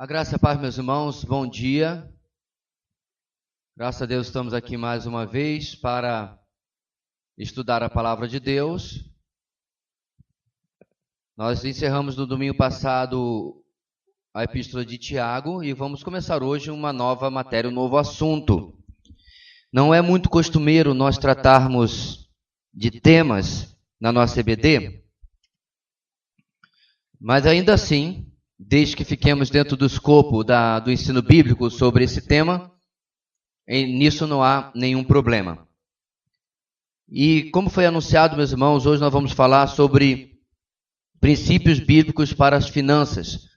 A graça e a paz, meus irmãos, bom dia. Graças a Deus estamos aqui mais uma vez para estudar a palavra de Deus. Nós encerramos no domingo passado a epístola de Tiago e vamos começar hoje uma nova matéria, um novo assunto. Não é muito costumeiro nós tratarmos de temas na nossa EBD, mas ainda assim, desde que fiquemos dentro do escopo do ensino bíblico sobre esse tema, nisso não há nenhum problema. E como foi anunciado, meus irmãos, hoje nós vamos falar sobre princípios bíblicos para as finanças.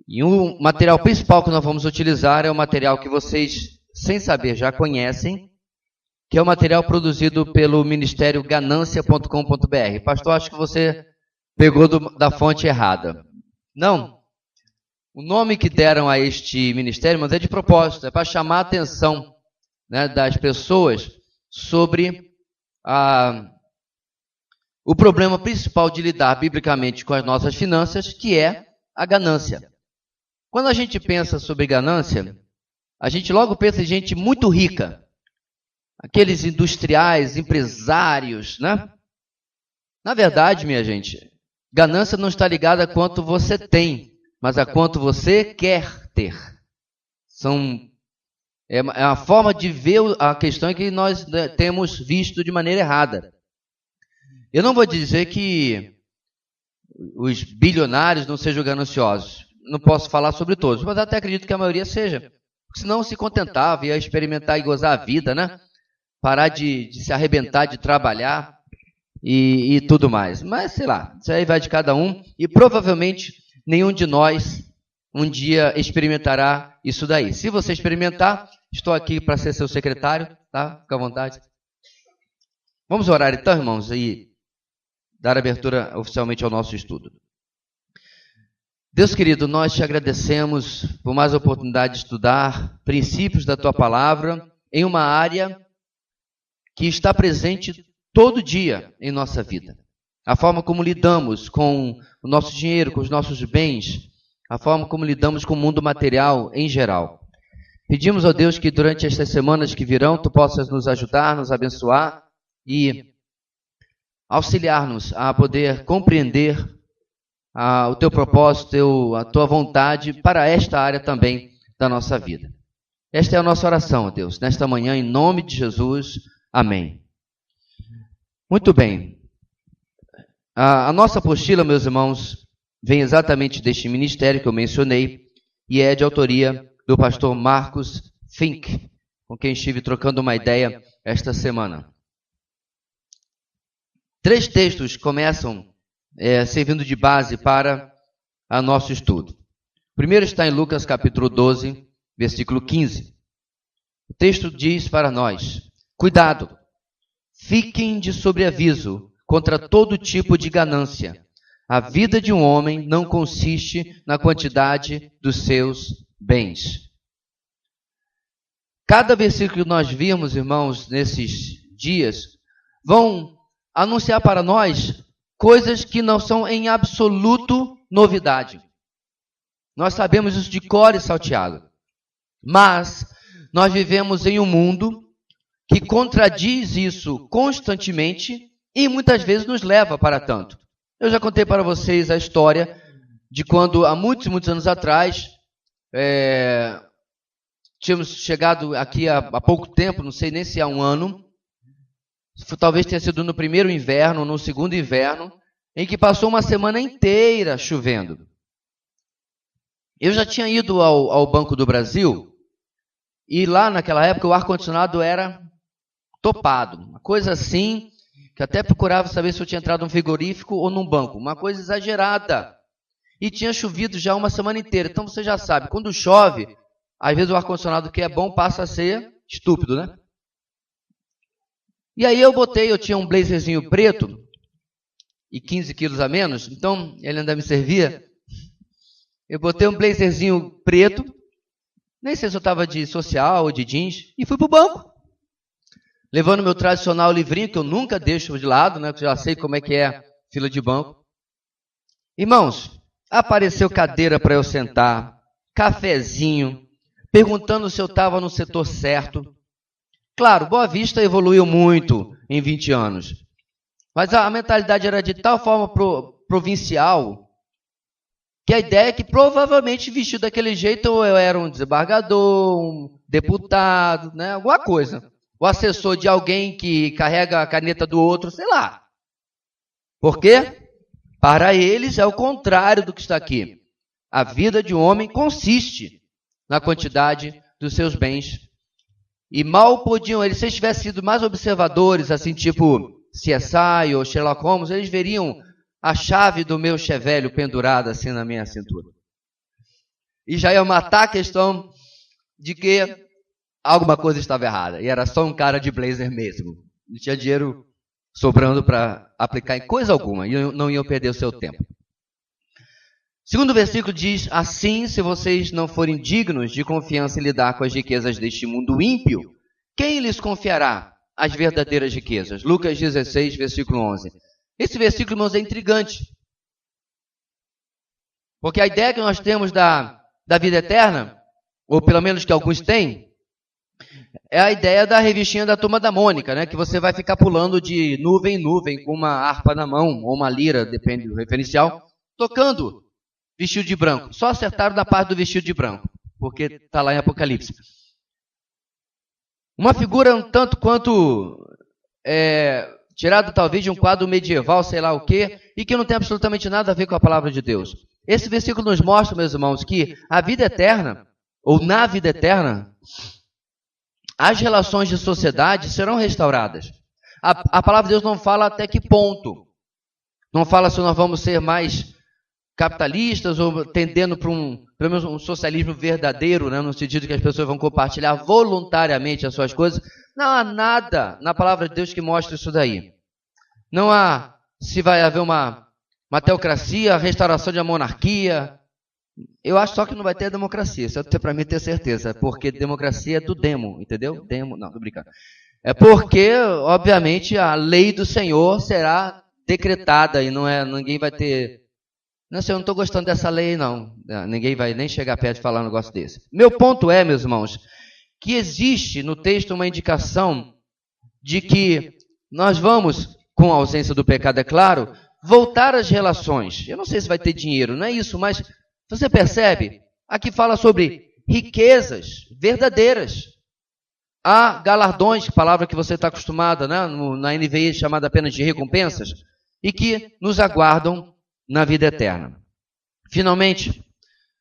E o material principal que nós vamos utilizar é o material que vocês, sem saber, já conhecem, que é o material produzido pelo Ministério Ganância.com.br. Pastor, acho que você pegou da fonte errada. Não. O nome que deram a este ministério, mas é de propósito, é para chamar a atenção, das pessoas sobre o problema principal de lidar biblicamente com as nossas finanças, que é a ganância. Quando a gente pensa sobre ganância, a gente logo pensa em gente muito rica. Aqueles industriais, empresários, né? Na verdade, minha gente, ganância não está ligada a quanto você tem, mas a quanto você quer ter. É a forma de ver a questão que nós temos visto de maneira errada. Eu não vou dizer que os bilionários não sejam gananciosos. Não posso falar sobre todos, mas até acredito que a maioria seja. Porque senão se contentava, ia experimentar e gozar a vida, né? Parar de se arrebentar de trabalhar e tudo mais. Mas, sei lá, isso aí vai de cada um. E provavelmente nenhum de nós um dia experimentará isso daí. Se você experimentar, estou aqui para ser seu secretário, tá? Fica à vontade. Vamos orar então, irmãos, e dar abertura oficialmente ao nosso estudo. Deus querido, nós te agradecemos por mais a oportunidade de estudar princípios da tua palavra em uma área que está presente todo dia em nossa vida. A forma como lidamos com o nosso dinheiro, com os nossos bens, a forma como lidamos com o mundo material em geral. Pedimos, ó Deus, que durante estas semanas que virão, tu possas nos ajudar, nos abençoar e auxiliar-nos a poder compreender o teu propósito, a tua vontade para esta área também da nossa vida. Esta é a nossa oração, ó Deus, nesta manhã, em nome de Jesus. Amém. Muito bem. A nossa apostila, meus irmãos, vem exatamente deste ministério que eu mencionei e é de autoria do pastor Marcos Fink, com quem estive trocando uma ideia esta semana. 3 textos começam servindo de base para o nosso estudo. O primeiro está em Lucas capítulo 12, versículo 15. O texto diz para nós: cuidado, fiquem de sobreaviso contra todo tipo de ganância. A vida de um homem não consiste na quantidade dos seus bens. Cada versículo que nós vimos, irmãos, nesses dias, vão anunciar para nós coisas que não são em absoluto novidade. Nós sabemos isso de cor e salteado. Mas nós vivemos em um mundo que contradiz isso constantemente e muitas vezes nos leva para tanto. Eu já contei para vocês a história de quando, há muitos e muitos anos atrás, tínhamos chegado aqui há pouco tempo, não sei nem se há um ano, talvez tenha sido no primeiro inverno ou no segundo inverno, em que passou uma semana inteira chovendo. Eu já tinha ido ao Banco do Brasil e lá naquela época o ar-condicionado era topado, uma coisa assim, que até procurava saber se eu tinha entrado num frigorífico ou num banco, uma coisa exagerada. E tinha chovido já uma semana inteira, então você já sabe, quando chove, às vezes o ar-condicionado que é bom passa a ser estúpido, né? E aí eu tinha um blazerzinho preto e 15 quilos a menos, então ele ainda me servia. Eu botei um blazerzinho preto, nem sei se eu estava de social ou de jeans, e fui para o banco. Levando meu tradicional livrinho, que eu nunca deixo de lado, né? Que eu já sei como é que é fila de banco. Irmãos, apareceu cadeira para eu sentar, cafezinho, perguntando se eu estava no setor certo. Claro, Boa Vista evoluiu muito em 20 anos, mas a mentalidade era de tal forma provincial que a ideia é que provavelmente vestido daquele jeito eu era um desembargador, um deputado, né, alguma coisa. O assessor de alguém que carrega a caneta do outro, sei lá. Por quê? Para eles é o contrário do que está aqui. A vida de um homem consiste na quantidade dos seus bens. E mal podiam eles, se eles tivessem sido mais observadores, assim tipo CSI ou Sherlock Holmes, eles veriam a chave do meu chevelho pendurada assim na minha cintura. E já iam matar a questão de que alguma coisa estava errada. E era só um cara de blazer mesmo. Não tinha dinheiro sobrando para aplicar em coisa alguma. E não iam perder o seu tempo. Segundo versículo diz, assim, se vocês não forem dignos de confiança em lidar com as riquezas deste mundo ímpio, quem lhes confiará as verdadeiras riquezas? Lucas 16, versículo 11. Esse versículo, irmãos, é intrigante. Porque a ideia que nós temos da vida eterna, ou pelo menos que alguns têm, é a ideia da revistinha da Turma da Mônica, né? Que você vai ficar pulando de nuvem em nuvem com uma harpa na mão, ou uma lira, depende do referencial, tocando vestido de branco. Só acertaram na parte do vestido de branco, porque está lá em Apocalipse. Uma figura um tanto quanto tirada talvez de um quadro medieval, sei lá o quê, e que não tem absolutamente nada a ver com a palavra de Deus. Esse versículo nos mostra, meus irmãos, que a vida eterna, ou na vida eterna, as relações de sociedade serão restauradas. A palavra de Deus não fala até que ponto. Não fala se nós vamos ser mais capitalistas ou tendendo para pelo menos um socialismo verdadeiro, né, no sentido que as pessoas vão compartilhar voluntariamente as suas coisas. Não há nada na palavra de Deus que mostre isso daí. Não há se vai haver uma teocracia, restauração de uma monarquia. Eu acho só que não vai ter democracia, isso é para mim ter certeza, porque democracia é do demo, entendeu? Demo, não, tô brincando. É porque, obviamente, a lei do Senhor será decretada e ninguém vai ter... Não sei, eu não estou gostando dessa lei, não. Ninguém vai nem chegar perto de falar um negócio desse. Meu ponto é, meus irmãos, que existe no texto uma indicação de que nós vamos, com a ausência do pecado, é claro, voltar às relações. Eu não sei se vai ter dinheiro, não é isso, mas você percebe? Aqui fala sobre riquezas verdadeiras. Há galardões, palavra que você está acostumada, né? Na NVI chamada apenas de recompensas, e que nos aguardam na vida eterna. Finalmente,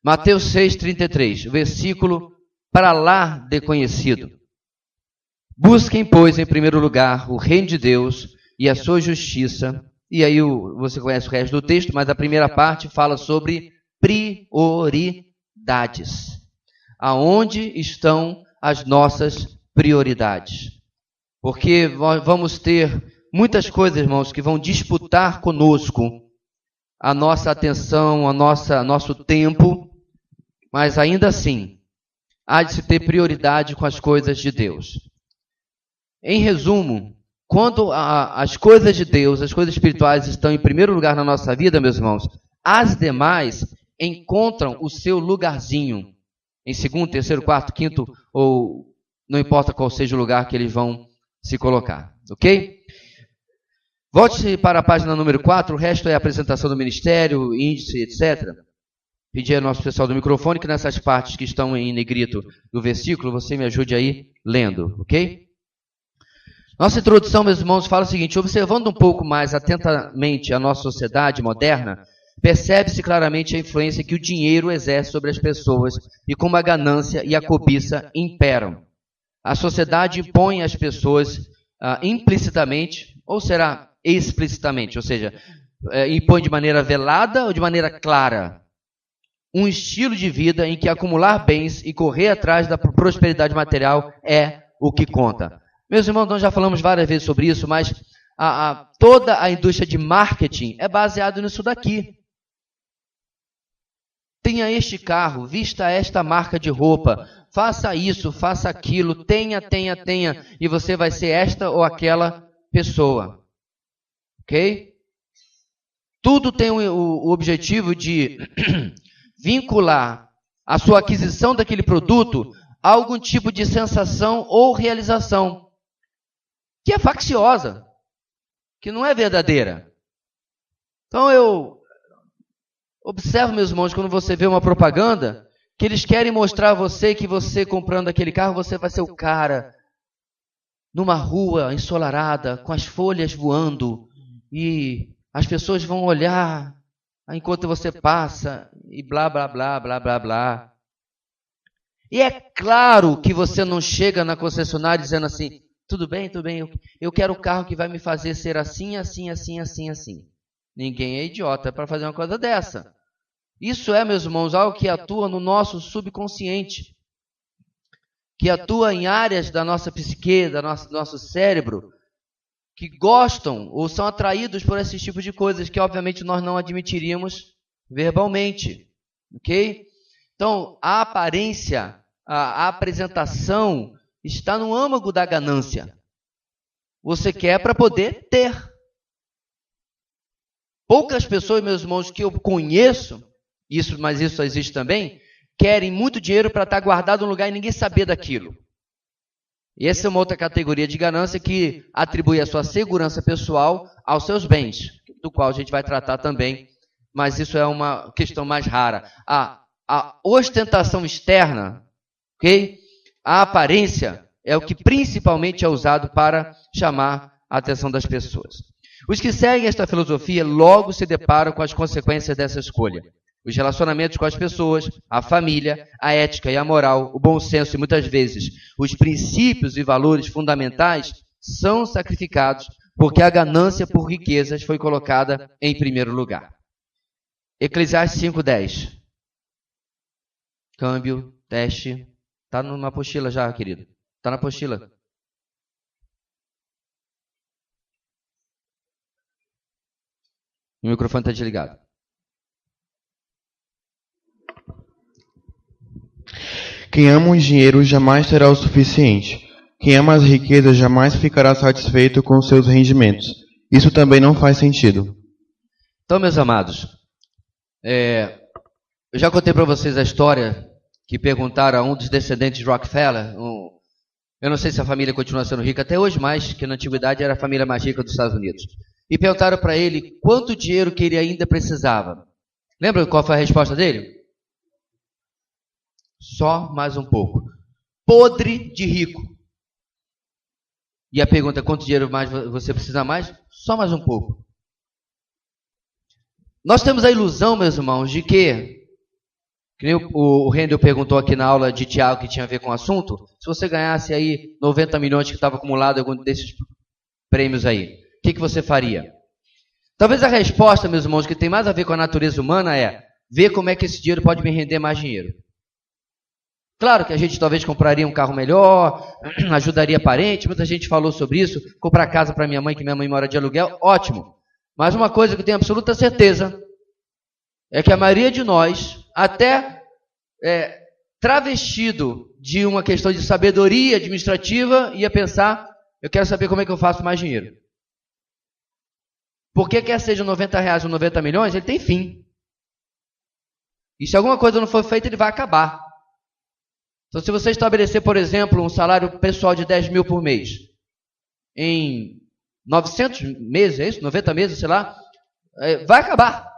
Mateus 6,33, versículo para lá de conhecido. Busquem, pois, em primeiro lugar o reino de Deus e a sua justiça. E aí você conhece o resto do texto, mas a primeira parte fala sobre prioridades. Aonde estão as nossas prioridades? Porque vamos ter muitas coisas, irmãos, que vão disputar conosco a nossa atenção, nosso tempo, mas ainda assim, há de se ter prioridade com as coisas de Deus. Em resumo, quando as coisas de Deus, as coisas espirituais estão em primeiro lugar na nossa vida, meus irmãos, as demais encontram o seu lugarzinho. Em segundo, terceiro, quarto, quinto, ou não importa qual seja o lugar que eles vão se colocar. Ok? Volte-se para a página número 4, o resto é a apresentação do ministério, índice, etc. Pedir ao nosso pessoal do microfone que nessas partes que estão em negrito do versículo, você me ajude aí lendo, ok? Nossa introdução, meus irmãos, fala o seguinte: observando um pouco mais atentamente a nossa sociedade moderna, percebe-se claramente a influência que o dinheiro exerce sobre as pessoas e como a ganância e a cobiça imperam. A sociedade impõe às pessoas implicitamente, ou será explicitamente, ou seja, impõe de maneira velada ou de maneira clara, um estilo de vida em que acumular bens e correr atrás da prosperidade material é o que conta. Meus irmãos, nós já falamos várias vezes sobre isso, mas toda a indústria de marketing é baseada nisso daqui. Tenha este carro, vista esta marca de roupa, faça isso, faça aquilo, tenha, e você vai ser esta ou aquela pessoa. Ok? Tudo tem o objetivo de vincular a sua aquisição daquele produto a algum tipo de sensação ou realização que é facciosa, que não é verdadeira. Então eu observo, meus irmãos, quando você vê uma propaganda, que eles querem mostrar a você que você comprando aquele carro, você vai ser o cara numa rua ensolarada, com as folhas voando, e as pessoas vão olhar enquanto você passa, e blá, blá, blá, blá, blá, blá. E é claro que você não chega na concessionária dizendo assim, tudo bem, eu quero o carro que vai me fazer ser assim, assim, assim, assim, assim. Ninguém é idiota para fazer uma coisa dessa. Isso é, meus irmãos, algo que atua no nosso subconsciente, que atua em áreas da nossa psique, do nosso cérebro, que gostam ou são atraídos por esse tipo de coisas que, obviamente, nós não admitiríamos verbalmente. Ok? Então, a aparência, a apresentação está no âmago da ganância. Você quer para poder ter. Poucas pessoas, meus irmãos, que eu conheço, mas isso existe também, querem muito dinheiro para estar guardado em um lugar e ninguém saber daquilo. E essa é uma outra categoria de ganância que atribui a sua segurança pessoal aos seus bens, do qual a gente vai tratar também, mas isso é uma questão mais rara. A ostentação externa, ok? A aparência é o que principalmente é usado para chamar a atenção das pessoas. Os que seguem esta filosofia logo se deparam com as consequências dessa escolha. Os relacionamentos com as pessoas, a família, a ética e a moral, o bom senso e muitas vezes os princípios e valores fundamentais são sacrificados porque a ganância por riquezas foi colocada em primeiro lugar. Eclesiastes 5:10. Câmbio, teste. Está na apostila já, querido. Está na apostila. O microfone está desligado. Quem ama o dinheiro jamais terá o suficiente. Quem ama as riquezas jamais ficará satisfeito com seus rendimentos. Isso também não faz sentido. Então, meus amados, eu já contei para vocês a história que perguntaram a um dos descendentes de Rockefeller. Eu não sei se a família continua sendo rica até hoje, mas que na antiguidade era a família mais rica dos Estados Unidos. E perguntaram para ele quanto dinheiro que ele ainda precisava. Lembra qual foi a resposta dele? Só mais um pouco. Podre de rico. E a pergunta, quanto dinheiro mais você precisa mais? Só mais um pouco. Nós temos a ilusão, meus irmãos, de que nem o Rendel perguntou aqui na aula de Tiago que tinha a ver com o assunto, se você ganhasse aí 90 milhões que estava acumulado em algum desses prêmios aí, o que você faria? Talvez a resposta, meus irmãos, que tem mais a ver com a natureza humana é ver como é que esse dinheiro pode me render mais dinheiro. Claro que a gente talvez compraria um carro melhor, ajudaria parente, muita gente falou sobre isso, comprar casa para minha mãe, que minha mãe mora de aluguel, ótimo. Mas uma coisa que eu tenho absoluta certeza é que a maioria de nós, até travestido de uma questão de sabedoria administrativa, ia pensar, eu quero saber como é que eu faço mais dinheiro. Porque quer seja 90 reais ou 90 milhões, ele tem fim. E se alguma coisa não for feita, ele vai acabar. Então, se você estabelecer, por exemplo, um salário pessoal de 10 mil por mês, em 900 meses, é isso? 90 meses, sei lá, vai acabar.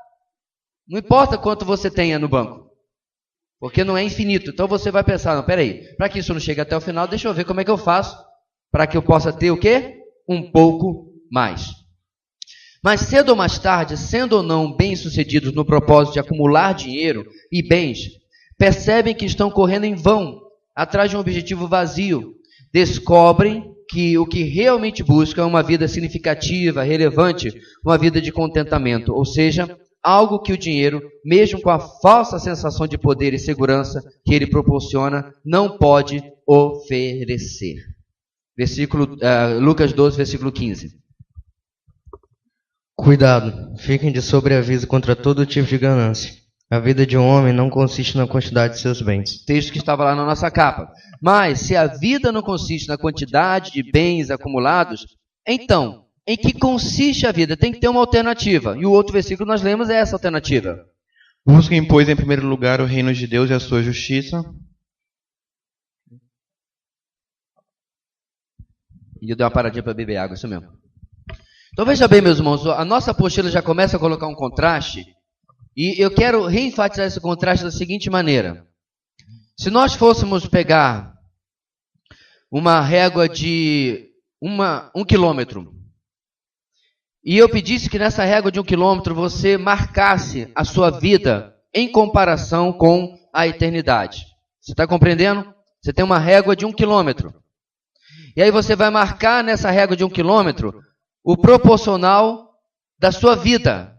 Não importa quanto você tenha no banco, porque não é infinito. Então, você vai pensar, não, peraí, para que isso não chegue até o final, deixa eu ver como é que eu faço para que eu possa ter o quê? Um pouco mais. Mas cedo ou mais tarde, sendo ou não bem-sucedidos no propósito de acumular dinheiro e bens, percebem que estão correndo em vão, atrás de um objetivo vazio. Descobrem que o que realmente buscam é uma vida significativa, relevante, uma vida de contentamento, ou seja, algo que o dinheiro, mesmo com a falsa sensação de poder e segurança que ele proporciona, não pode oferecer. Lucas 12, versículo 15. Cuidado, fiquem de sobreaviso contra todo tipo de ganância. A vida de um homem não consiste na quantidade de seus bens. Texto que estava lá na nossa capa. Mas, se a vida não consiste na quantidade de bens acumulados, então, em que consiste a vida. Tem que ter uma alternativa. E o outro versículo que nós lemos é essa alternativa. Busquem, pois, em primeiro lugar o reino de Deus e a sua justiça. E eu dei uma paradinha para beber água, isso mesmo. Então veja bem, meus irmãos, a nossa apostila já começa a colocar um contraste. E eu quero reenfatizar esse contraste da seguinte maneira. Se nós fôssemos pegar uma régua de 1 quilômetro, e eu pedisse que nessa régua de 1 quilômetro você marcasse a sua vida em comparação com a eternidade. Você está compreendendo? Você tem uma régua de 1 quilômetro. E aí você vai marcar nessa régua de 1 quilômetro o proporcional da sua vida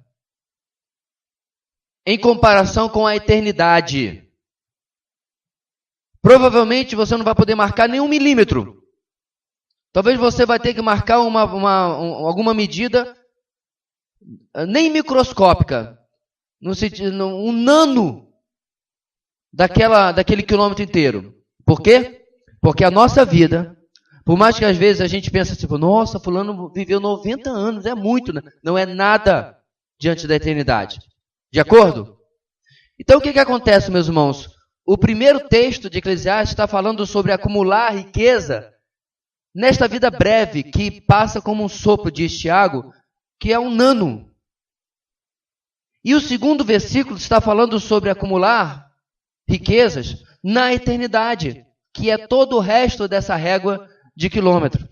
em comparação com a eternidade. Provavelmente você não vai poder marcar nem 1 milímetro. Talvez você vai ter que marcar alguma medida nem microscópica, no sentido, um nano daquele quilômetro inteiro. Por quê? Porque a nossa vida, por mais que às vezes a gente pense assim, nossa, fulano viveu 90 anos, é muito, né? Não é nada diante da eternidade. De acordo? Então o que acontece, meus irmãos? O primeiro texto de Eclesiastes está falando sobre acumular riqueza nesta vida breve, que passa como um sopro, diz Tiago, que é um nano. E o segundo versículo está falando sobre acumular riquezas na eternidade, que é todo o resto dessa régua de quilômetro.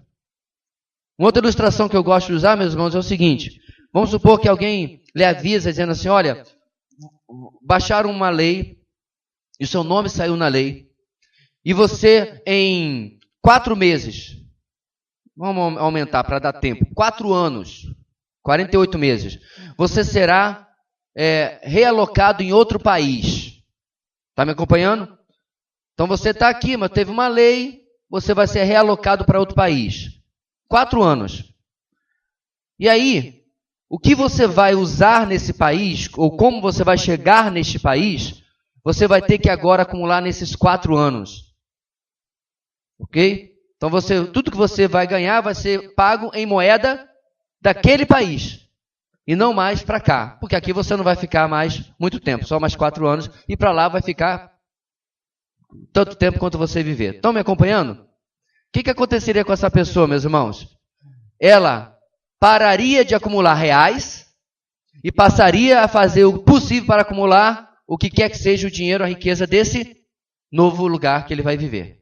Uma outra ilustração que eu gosto de usar, meus irmãos, é o seguinte. Vamos supor que alguém lhe avisa dizendo assim, olha, baixaram uma lei, e o seu nome saiu na lei, e você em 4 meses, vamos aumentar para dar tempo, 4 anos, 48 meses, você será realocado em outro país. Está me acompanhando? Então você está aqui, mas teve uma lei, você vai ser realocado para outro país. 4 anos. E aí, o que você vai usar nesse país, ou como você vai chegar neste país, você vai ter que agora acumular nesses 4 anos. Ok? Então tudo que você vai ganhar vai ser pago em moeda daquele país. E não mais para cá. Porque aqui você não vai ficar mais muito tempo, só mais 4 anos. E para lá vai ficar tanto tempo quanto você viver. Estão me acompanhando? O que aconteceria com essa pessoa, meus irmãos? Ela pararia de acumular reais e passaria a fazer o possível para acumular o que quer que seja o dinheiro, a riqueza desse novo lugar que ele vai viver.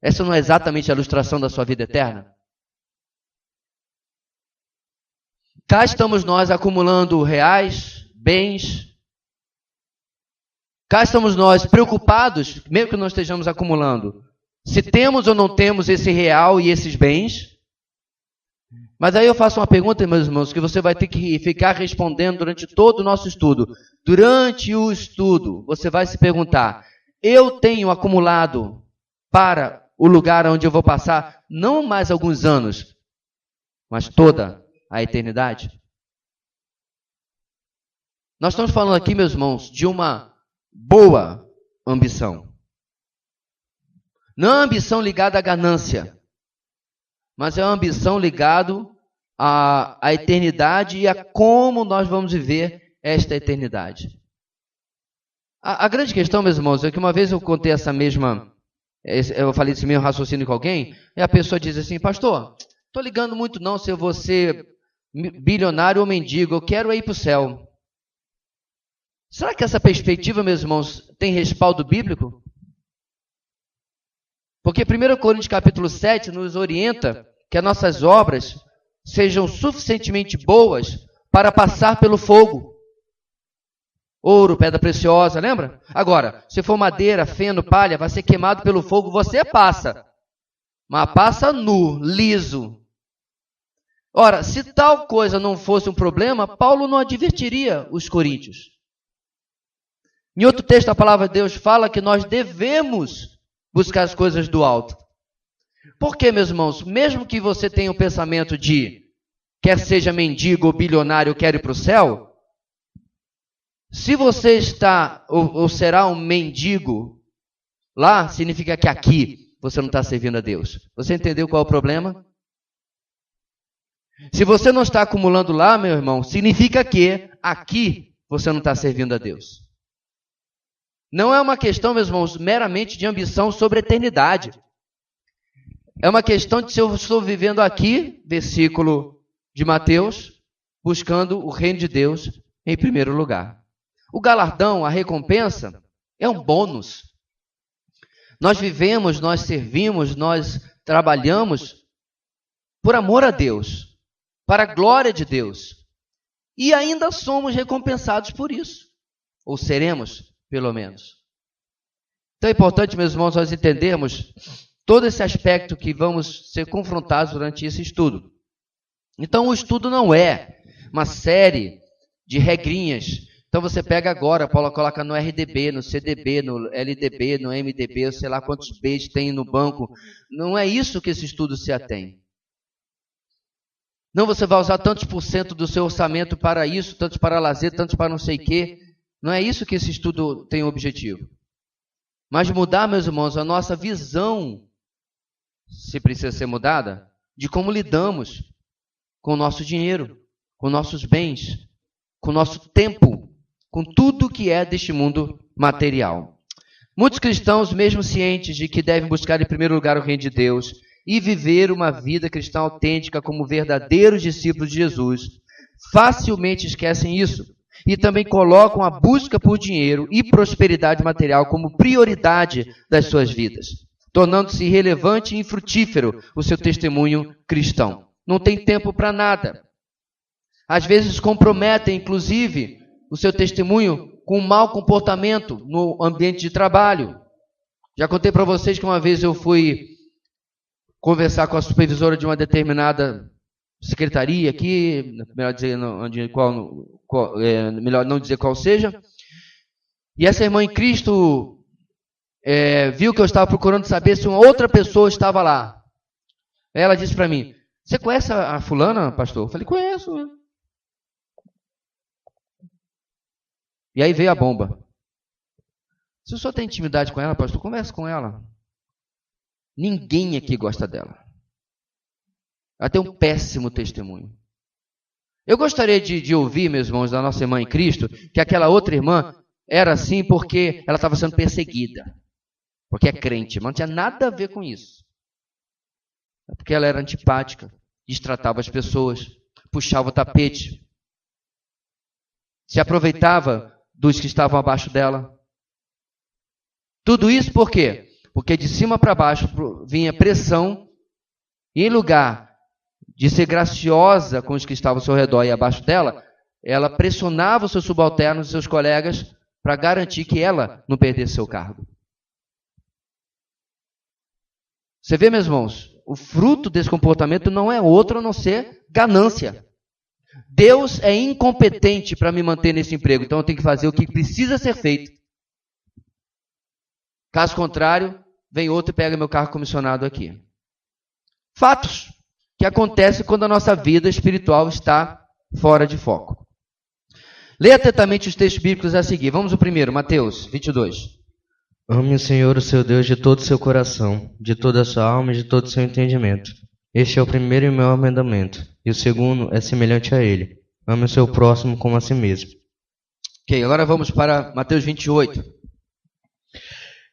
Essa não é exatamente a ilustração da sua vida eterna? Cá estamos nós acumulando reais, bens. Cá estamos nós preocupados, mesmo que não estejamos acumulando, se temos ou não temos esse real e esses bens. Mas aí eu faço uma pergunta, meus irmãos, que você vai ter que ficar respondendo durante todo o nosso estudo. Durante o estudo, você vai se perguntar, eu tenho acumulado para o lugar onde eu vou passar, não mais alguns anos, mas toda a eternidade? Nós estamos falando aqui, meus irmãos, de uma boa ambição. Não é uma ambição ligada à ganância, mas é uma ambição ligada à eternidade e a como nós vamos viver esta eternidade. A grande questão, meus irmãos, é que uma vez eu contei eu falei esse mesmo raciocínio com alguém, e a pessoa diz assim, pastor, estou ligando muito não se eu vou ser bilionário ou mendigo, eu quero ir para o céu. Será que essa perspectiva, meus irmãos, tem respaldo bíblico? Porque 1 Coríntios capítulo 7 nos orienta que as nossas obras sejam suficientemente boas para passar pelo fogo. Ouro, pedra preciosa, lembra? Agora, se for madeira, feno, palha, vai ser queimado pelo fogo, você passa. Mas passa nu, liso. Ora, se tal coisa não fosse um problema, Paulo não advertiria os coríntios. Em outro texto, a palavra de Deus fala que nós devemos buscar as coisas do alto. Por quê, meus irmãos? Mesmo que você tenha o pensamento de quer seja mendigo ou bilionário, eu quero ir para o céu, se você está ou será um mendigo lá, significa que aqui você não está servindo a Deus. Você entendeu qual é o problema? Se você não está acumulando lá, meu irmão, significa que aqui você não está servindo a Deus. Não é uma questão, meus irmãos, meramente de ambição sobre a eternidade. É uma questão de se eu estou vivendo aqui, versículo de Mateus, buscando o reino de Deus em primeiro lugar. O galardão, a recompensa, é um bônus. Nós vivemos, nós servimos, nós trabalhamos por amor a Deus, para a glória de Deus. E ainda somos recompensados por isso. Ou seremos, pelo menos. Então é importante, meus irmãos, nós entendermos todo esse aspecto que vamos ser confrontados durante esse estudo. Então o estudo não é uma série de regrinhas. Então você pega agora, Paulo coloca no RDB, no CDB, no LDB, no MDB, sei lá quantos Bs tem no banco. Não é isso que esse estudo se atém. Não, você vai usar tantos por cento do seu orçamento para isso, tantos para lazer, tantos para não sei o quê. Não é isso que esse estudo tem o objetivo. Mas mudar, meus irmãos, a nossa visão, se precisa ser mudada, de como lidamos com o nosso dinheiro, com nossos bens, com o nosso tempo, com tudo que é deste mundo material. Muitos cristãos, mesmo cientes de que devem buscar em primeiro lugar o reino de Deus e viver uma vida cristã autêntica como verdadeiros discípulos de Jesus, facilmente esquecem isso e também colocam a busca por dinheiro e prosperidade material como prioridade das suas vidas, tornando-se irrelevante e infrutífero o seu testemunho cristão. Não tem tempo para nada. Às vezes comprometem, inclusive, o seu testemunho com um mau comportamento no ambiente de trabalho. Já contei para vocês que uma vez eu fui conversar com a supervisora de uma determinada secretaria aqui, melhor dizer, melhor não dizer qual seja, e essa irmã em Cristo viu que eu estava procurando saber se uma outra pessoa estava lá. Ela disse para mim: "Você conhece a fulana, pastor?" Eu falei: "Conheço." E aí veio a bomba. Se o senhor tem intimidade com ela, pastor, converse com ela. Ninguém aqui gosta dela. Ela tem um péssimo testemunho. Eu gostaria de ouvir, meus irmãos, da nossa irmã em Cristo, que aquela outra irmã era assim porque ela estava sendo perseguida. Porque é crente, mas não tinha nada a ver com isso. É porque ela era antipática, destratava as pessoas, puxava o tapete, se aproveitava dos que estavam abaixo dela. Tudo isso por quê? Porque de cima para baixo vinha pressão, e em lugar de ser graciosa com os que estavam ao seu redor e abaixo dela, ela pressionava os seus subalternos e seus colegas para garantir que ela não perdesse seu cargo. Você vê, meus irmãos, o fruto desse comportamento não é outro a não ser ganância. Deus é incompetente para me manter nesse emprego, então eu tenho que fazer o que precisa ser feito. Caso contrário, vem outro e pega meu carro comissionado aqui. Fatos que acontecem quando a nossa vida espiritual está fora de foco. Leia atentamente os textos bíblicos a seguir. Vamos ao primeiro, Mateus 22. Ame o Senhor, o seu Deus, de todo o seu coração, de toda a sua alma e de todo o seu entendimento. Este é o primeiro e maior mandamento, e o segundo é semelhante a ele. Ame o seu próximo como a si mesmo. Ok, agora vamos para Mateus 28.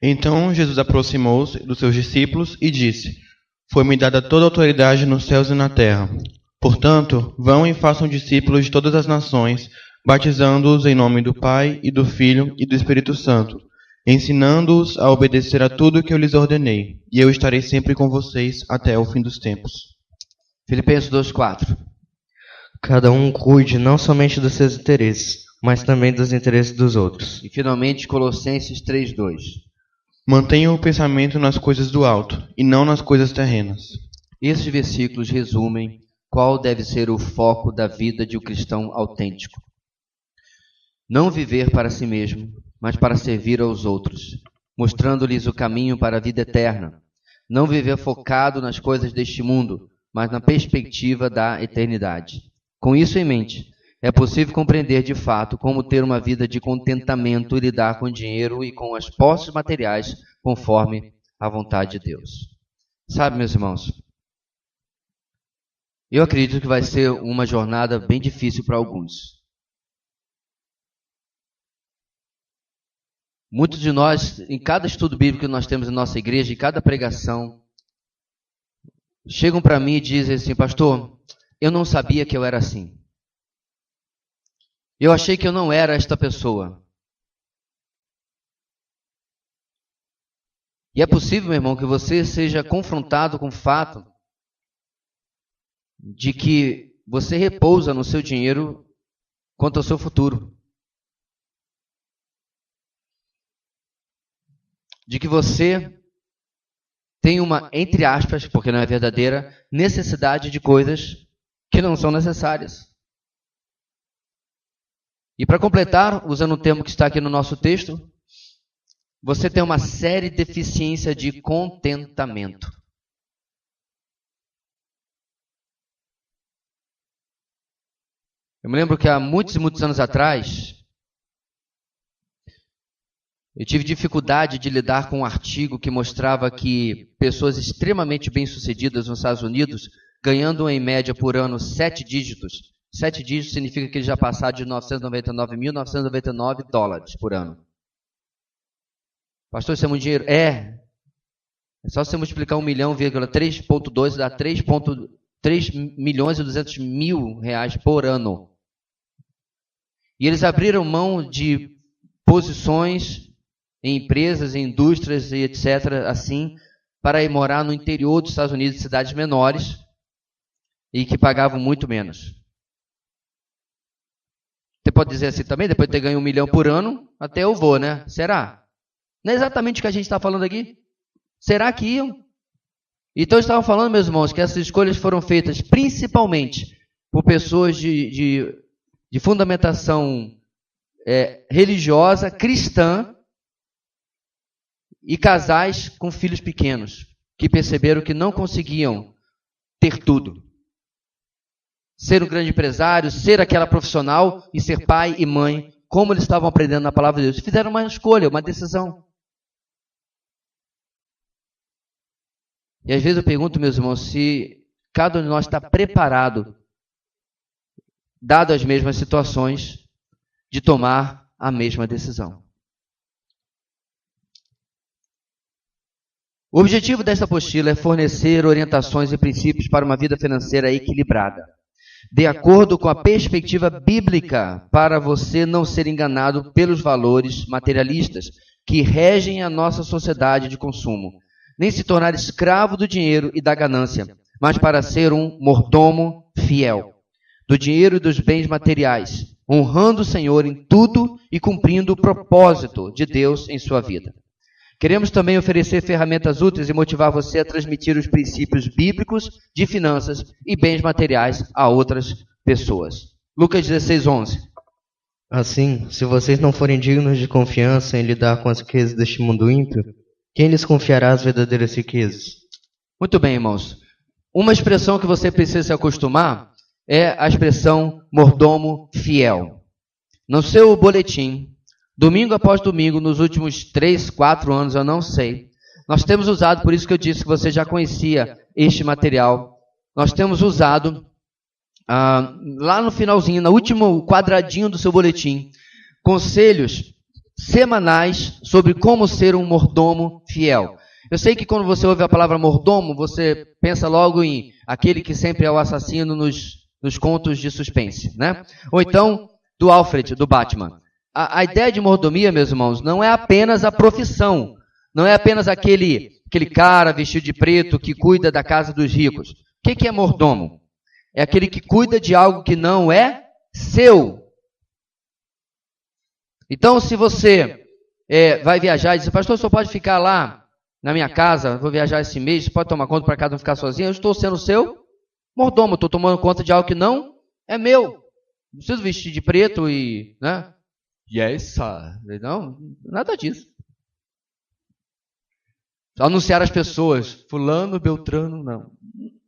Então Jesus aproximou-se dos seus discípulos e disse: Foi-me dada toda a autoridade nos céus e na terra. Portanto, vão e façam discípulos de todas as nações, batizando-os em nome do Pai, e do Filho, e do Espírito Santo, ensinando-os a obedecer a tudo o que eu lhes ordenei, e eu estarei sempre com vocês até o fim dos tempos. Filipenses 2:4. Cada um cuide não somente dos seus interesses, mas também dos interesses dos outros. E finalmente Colossenses 3:2. Mantenham o pensamento nas coisas do alto, e não nas coisas terrenas. Esses versículos resumem qual deve ser o foco da vida de um cristão autêntico. Não viver para si mesmo, mas para servir aos outros, mostrando-lhes o caminho para a vida eterna. Não viver focado nas coisas deste mundo, mas na perspectiva da eternidade. Com isso em mente, é possível compreender de fato como ter uma vida de contentamento e lidar com o dinheiro e com as posses materiais conforme a vontade de Deus. Sabe, meus irmãos, Eu acredito que vai ser uma jornada bem difícil para alguns. Muitos de nós, em cada estudo bíblico que nós temos em nossa igreja, em cada pregação, chegam para mim e dizem assim: pastor, eu não sabia que eu era assim. Eu achei que eu não era esta pessoa. E é possível, meu irmão, que você seja confrontado com o fato de que você repousa no seu dinheiro quanto ao seu futuro. De que você tem uma, entre aspas, porque não é verdadeira, necessidade de coisas que não são necessárias. E para completar, usando o termo que está aqui no nosso texto, você tem uma séria deficiência de contentamento. Eu me lembro que há muitos e muitos anos atrás, eu tive dificuldade de lidar com um artigo que mostrava que pessoas extremamente bem-sucedidas nos Estados Unidos, ganhando em média por ano 7 dígitos. 7 dígitos significa que eles já passaram de 999.999 dólares por ano. Pastor, isso é muito dinheiro? É só você multiplicar 1.3.2 dá 3.200.000 reais por ano. E eles abriram mão de posições em empresas, em indústrias e etc., assim, para ir morar no interior dos Estados Unidos, cidades menores, e que pagavam muito menos. Você pode dizer assim também, depois de ter ganho 1 milhão por ano, até eu vou, né? Será? Não é exatamente o que a gente está falando aqui? Será que iam? Então, eu estava falando, meus irmãos, que essas escolhas foram feitas principalmente por pessoas de fundamentação religiosa, cristã, e casais com filhos pequenos, que perceberam que não conseguiam ter tudo. Ser um grande empresário, ser aquela profissional e ser pai e mãe, como eles estavam aprendendo na palavra de Deus. Fizeram uma escolha, uma decisão. E às vezes eu pergunto, meus irmãos, se cada um de nós está preparado, dado as mesmas situações, de tomar a mesma decisão. O objetivo desta apostila é fornecer orientações e princípios para uma vida financeira equilibrada, de acordo com a perspectiva bíblica, para você não ser enganado pelos valores materialistas que regem a nossa sociedade de consumo, nem se tornar escravo do dinheiro e da ganância, mas para ser um mordomo fiel do dinheiro e dos bens materiais, honrando o Senhor em tudo e cumprindo o propósito de Deus em sua vida. Queremos também oferecer ferramentas úteis e motivar você a transmitir os princípios bíblicos de finanças e bens materiais a outras pessoas. Lucas 16:11. Assim, se vocês não forem dignos de confiança em lidar com as riquezas deste mundo ímpio, quem lhes confiará as verdadeiras riquezas? Muito bem, irmãos. Uma expressão que você precisa se acostumar é a expressão mordomo fiel. No seu boletim, domingo após domingo, nos últimos 3, 4 anos, eu não sei, nós temos usado, por isso que eu disse que você já conhecia este material, nós temos usado, lá no finalzinho, no último quadradinho do seu boletim, conselhos semanais sobre como ser um mordomo fiel. Eu sei que quando você ouve a palavra mordomo, você pensa logo em aquele que sempre é o assassino nos contos de suspense, né? Ou então, do Alfred, do Batman. A ideia de mordomia, meus irmãos, não é apenas a profissão, não é apenas aquele cara vestido de preto que cuida da casa dos ricos. O que é mordomo? É aquele que cuida de algo que não é seu. Então, se você vai viajar e diz, pastor, só pode ficar lá na minha casa, vou viajar esse mês, você pode tomar conta para cada um ficar sozinho, eu estou sendo seu mordomo, estou tomando conta de algo que não é meu. Não preciso vestir de preto e... né? Yes, sir. Não, nada disso. Anunciar às pessoas, fulano, beltrano, não.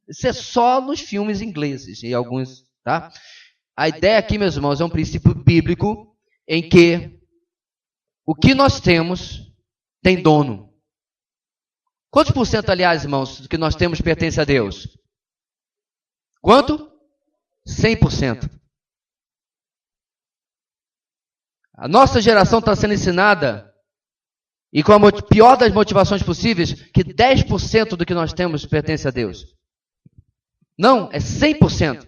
Isso é só nos filmes ingleses e alguns, tá? A ideia aqui, meus irmãos, é um princípio bíblico em que o que nós temos tem dono. Quantos por cento, aliás, irmãos, do que nós temos pertence a Deus? Quanto? 100%. A nossa geração está sendo ensinada, e com a pior das motivações possíveis, que 10% do que nós temos pertence a Deus. Não, é 100%.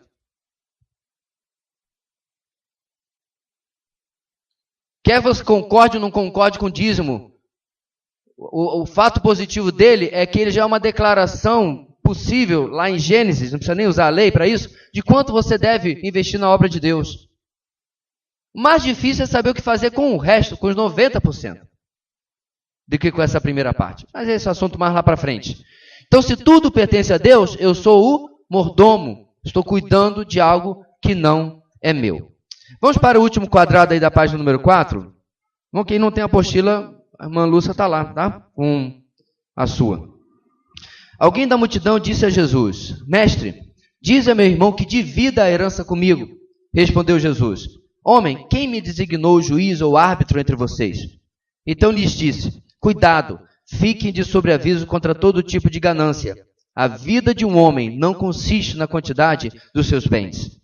Quer você concorde ou não concorde com o dízimo, o fato positivo dele é que ele já é uma declaração possível, lá em Gênesis, não precisa nem usar a lei para isso, de quanto você deve investir na obra de Deus. O mais difícil é saber o que fazer com o resto, com os 90%, do que com essa primeira parte. Mas esse é o assunto mais lá para frente. Então, se tudo pertence a Deus, eu sou o mordomo. Estou cuidando de algo que não é meu. Vamos para o último quadrado aí da página número 4. Bom, quem não tem apostila, a irmã Lúcia está lá, tá? Com a sua. Alguém da multidão disse a Jesus: Mestre, diz a meu irmão que divida a herança comigo. Respondeu Jesus: Homem, quem me designou juiz ou árbitro entre vocês? Então lhes disse: Cuidado, fiquem de sobreaviso contra todo tipo de ganância. A vida de um homem não consiste na quantidade dos seus bens.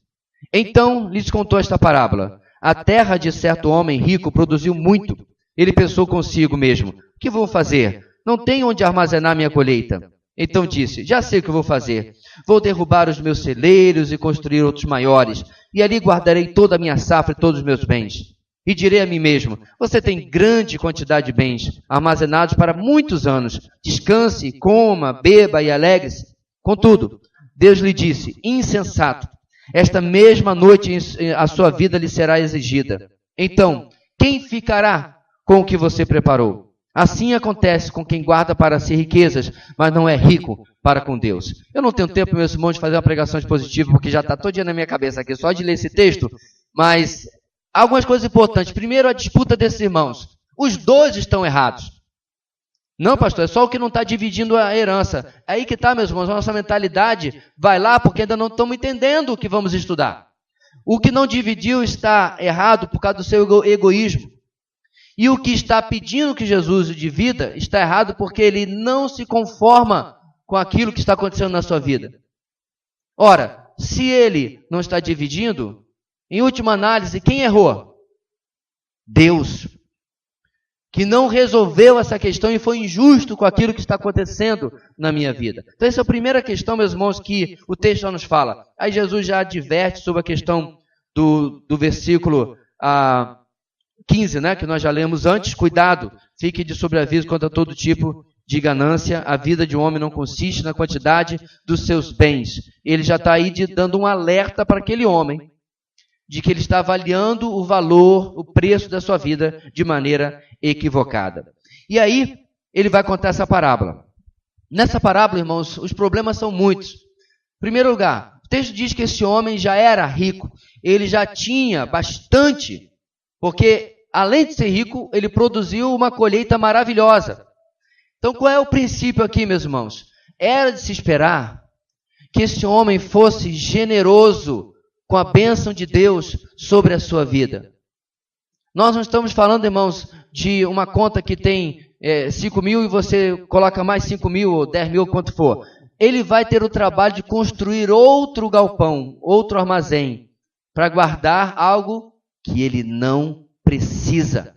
Então lhes contou esta parábola. A terra de certo homem rico produziu muito. Ele pensou consigo mesmo: O que vou fazer? Não tenho onde armazenar minha colheita. Então disse: Já sei o que vou fazer. Vou derrubar os meus celeiros e construir outros maiores, e ali guardarei toda a minha safra e todos os meus bens. E direi a mim mesmo: Você tem grande quantidade de bens, armazenados para muitos anos. Descanse, coma, beba e alegre-se. Contudo, Deus lhe disse: Insensato, esta mesma noite a sua vida lhe será exigida. Então, quem ficará com o que você preparou? Assim acontece com quem guarda para si riquezas, mas não é rico para com Deus. Eu não tenho tempo, meus irmãos, de fazer uma pregação expositiva, porque já está todo dia na minha cabeça aqui, só de ler esse texto, mas algumas coisas importantes. Primeiro, a disputa desses irmãos. Os dois estão errados. Não, pastor, é só o que não está dividindo a herança. É aí que está, meus irmãos, a nossa mentalidade vai lá porque ainda não estamos entendendo o que vamos estudar. O que não dividiu está errado por causa do seu egoísmo. E o que está pedindo que Jesus divida está errado porque ele não se conforma com aquilo que está acontecendo na sua vida. Ora, se ele não está dividindo, em última análise, quem errou? Deus, que não resolveu essa questão e foi injusto com aquilo que está acontecendo na minha vida. Então essa é a primeira questão, meus irmãos, que o texto já nos fala. Aí Jesus já adverte sobre a questão do versículo 15, né, que nós já lemos antes. Cuidado, fique de sobreaviso contra todo tipo de ganância. A vida de um homem não consiste na quantidade dos seus bens. Ele já está aí dando um alerta para aquele homem, de que ele está avaliando o valor, o preço da sua vida de maneira equivocada. E aí, ele vai contar essa parábola. Nessa parábola, irmãos, os problemas são muitos. Em primeiro lugar, o texto diz que esse homem já era rico. Ele já tinha bastante, porque, além de ser rico, ele produziu uma colheita maravilhosa. Então, qual é o princípio aqui, meus irmãos? Era de se esperar que esse homem fosse generoso com a bênção de Deus sobre a sua vida. Nós não estamos falando, irmãos, de uma conta que tem 5 mil e você coloca mais 5 mil ou 10 mil, quanto for. Ele vai ter o trabalho de construir outro galpão, outro armazém, para guardar algo que ele não precisa.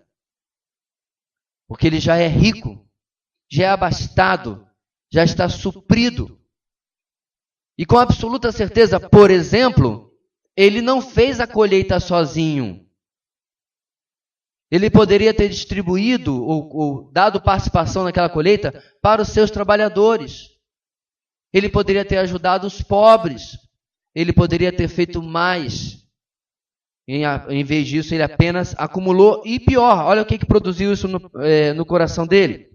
Porque ele já é rico, já é abastado, já está suprido. E com absoluta certeza, por exemplo, ele não fez a colheita sozinho. Ele poderia ter distribuído ou dado participação naquela colheita para os seus trabalhadores. Ele poderia ter ajudado os pobres. Ele poderia ter feito mais. Em vez disso, ele apenas acumulou. E pior, olha o que produziu isso no coração dele.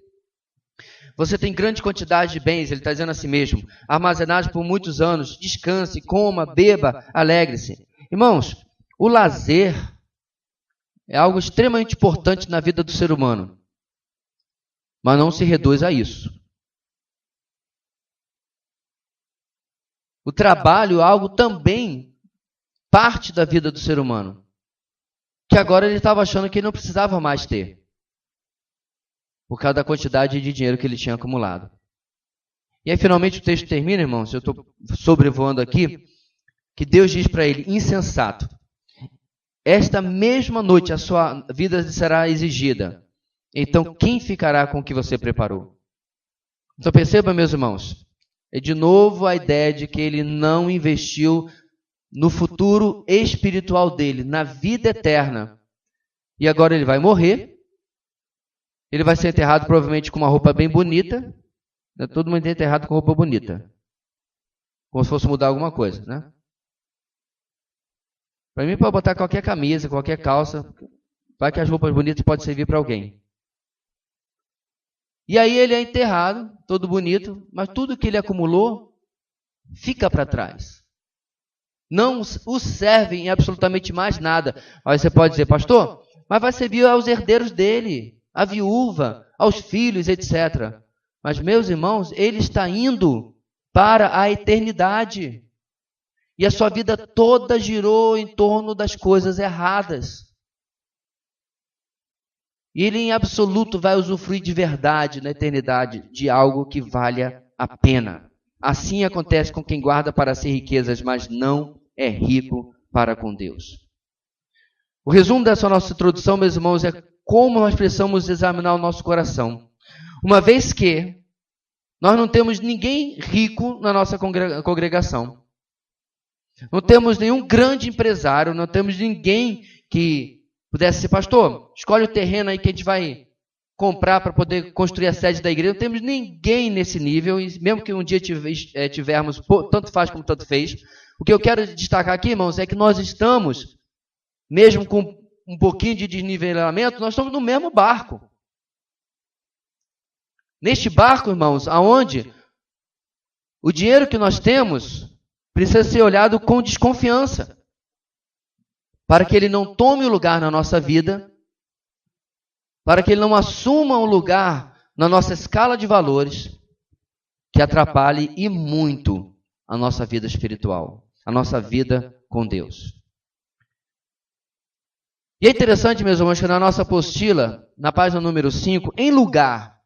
Você tem grande quantidade de bens, ele está dizendo a si mesmo, armazenados por muitos anos. Descanse, coma, beba, alegre-se. Irmãos, o lazer é algo extremamente importante na vida do ser humano. Mas não se reduz a isso. O trabalho é algo também parte da vida do ser humano. Que agora ele estava achando que ele não precisava mais ter. Por causa da quantidade de dinheiro que ele tinha acumulado. E aí finalmente o texto termina, irmãos. Eu estou sobrevoando aqui. que Deus diz para ele: insensato, esta mesma noite a sua vida será exigida. Então, quem ficará com o que você preparou? Então, perceba, meus irmãos, é de novo a ideia de que ele não investiu no futuro espiritual dele, na vida eterna. E agora ele vai morrer, ele vai ser enterrado provavelmente com uma roupa bem bonita. Todo mundo é enterrado com roupa bonita, como se fosse mudar alguma coisa, né? Para mim, pode botar qualquer camisa, qualquer calça, vai que as roupas bonitas podem servir para alguém. E aí ele é enterrado, todo bonito, mas tudo que ele acumulou fica para trás. Não o serve em absolutamente mais nada. Aí você pode dizer: pastor, mas vai servir aos herdeiros dele, à viúva, aos filhos, etc. Mas, meus irmãos, ele está indo para a eternidade. E a sua vida toda girou em torno das coisas erradas. E ele, em absoluto, vai usufruir de verdade na eternidade de algo que valha a pena. Assim acontece com quem guarda para si riquezas, mas não é rico para com Deus. O resumo dessa nossa introdução, meus irmãos, é como nós precisamos examinar o nosso coração. Uma vez que nós não temos ninguém rico na nossa congregação. Não temos nenhum grande empresário, não temos ninguém que pudesse ser: pastor, escolhe o terreno aí que a gente vai comprar para poder construir a sede da igreja. Não temos ninguém nesse nível, e mesmo que um dia tivermos, tanto faz como tanto fez. O que eu quero destacar aqui, irmãos, é que nós estamos, mesmo com um pouquinho de desnivelamento, nós estamos no mesmo barco. Neste barco, irmãos, aonde o dinheiro que nós temos precisa ser olhado com desconfiança, para que ele não tome o lugar na nossa vida, para que ele não assuma um lugar na nossa escala de valores que atrapalhe e muito a nossa vida espiritual, a nossa vida com Deus. E é interessante, meus irmãos, que na nossa apostila, na página número 5, em lugar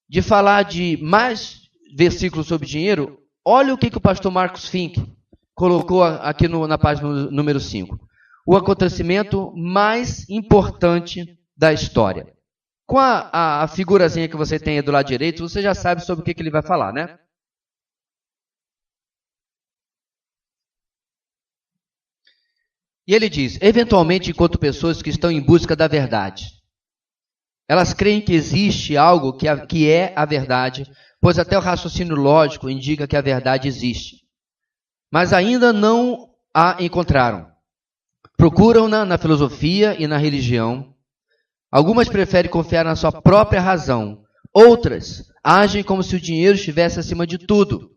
de falar de mais versículos sobre dinheiro, olha o que o pastor Marcos Fink colocou aqui na página número 5. O acontecimento mais importante da história. Com a figurazinha que você tem aí do lado direito, você já sabe sobre o que ele vai falar, né? E ele diz: eventualmente, enquanto pessoas que estão em busca da verdade, elas creem que existe algo que é a verdade, pois até o raciocínio lógico indica que a verdade existe. Mas ainda não a encontraram. Procuram-na na filosofia e na religião. Algumas preferem confiar na sua própria razão. Outras agem como se o dinheiro estivesse acima de tudo.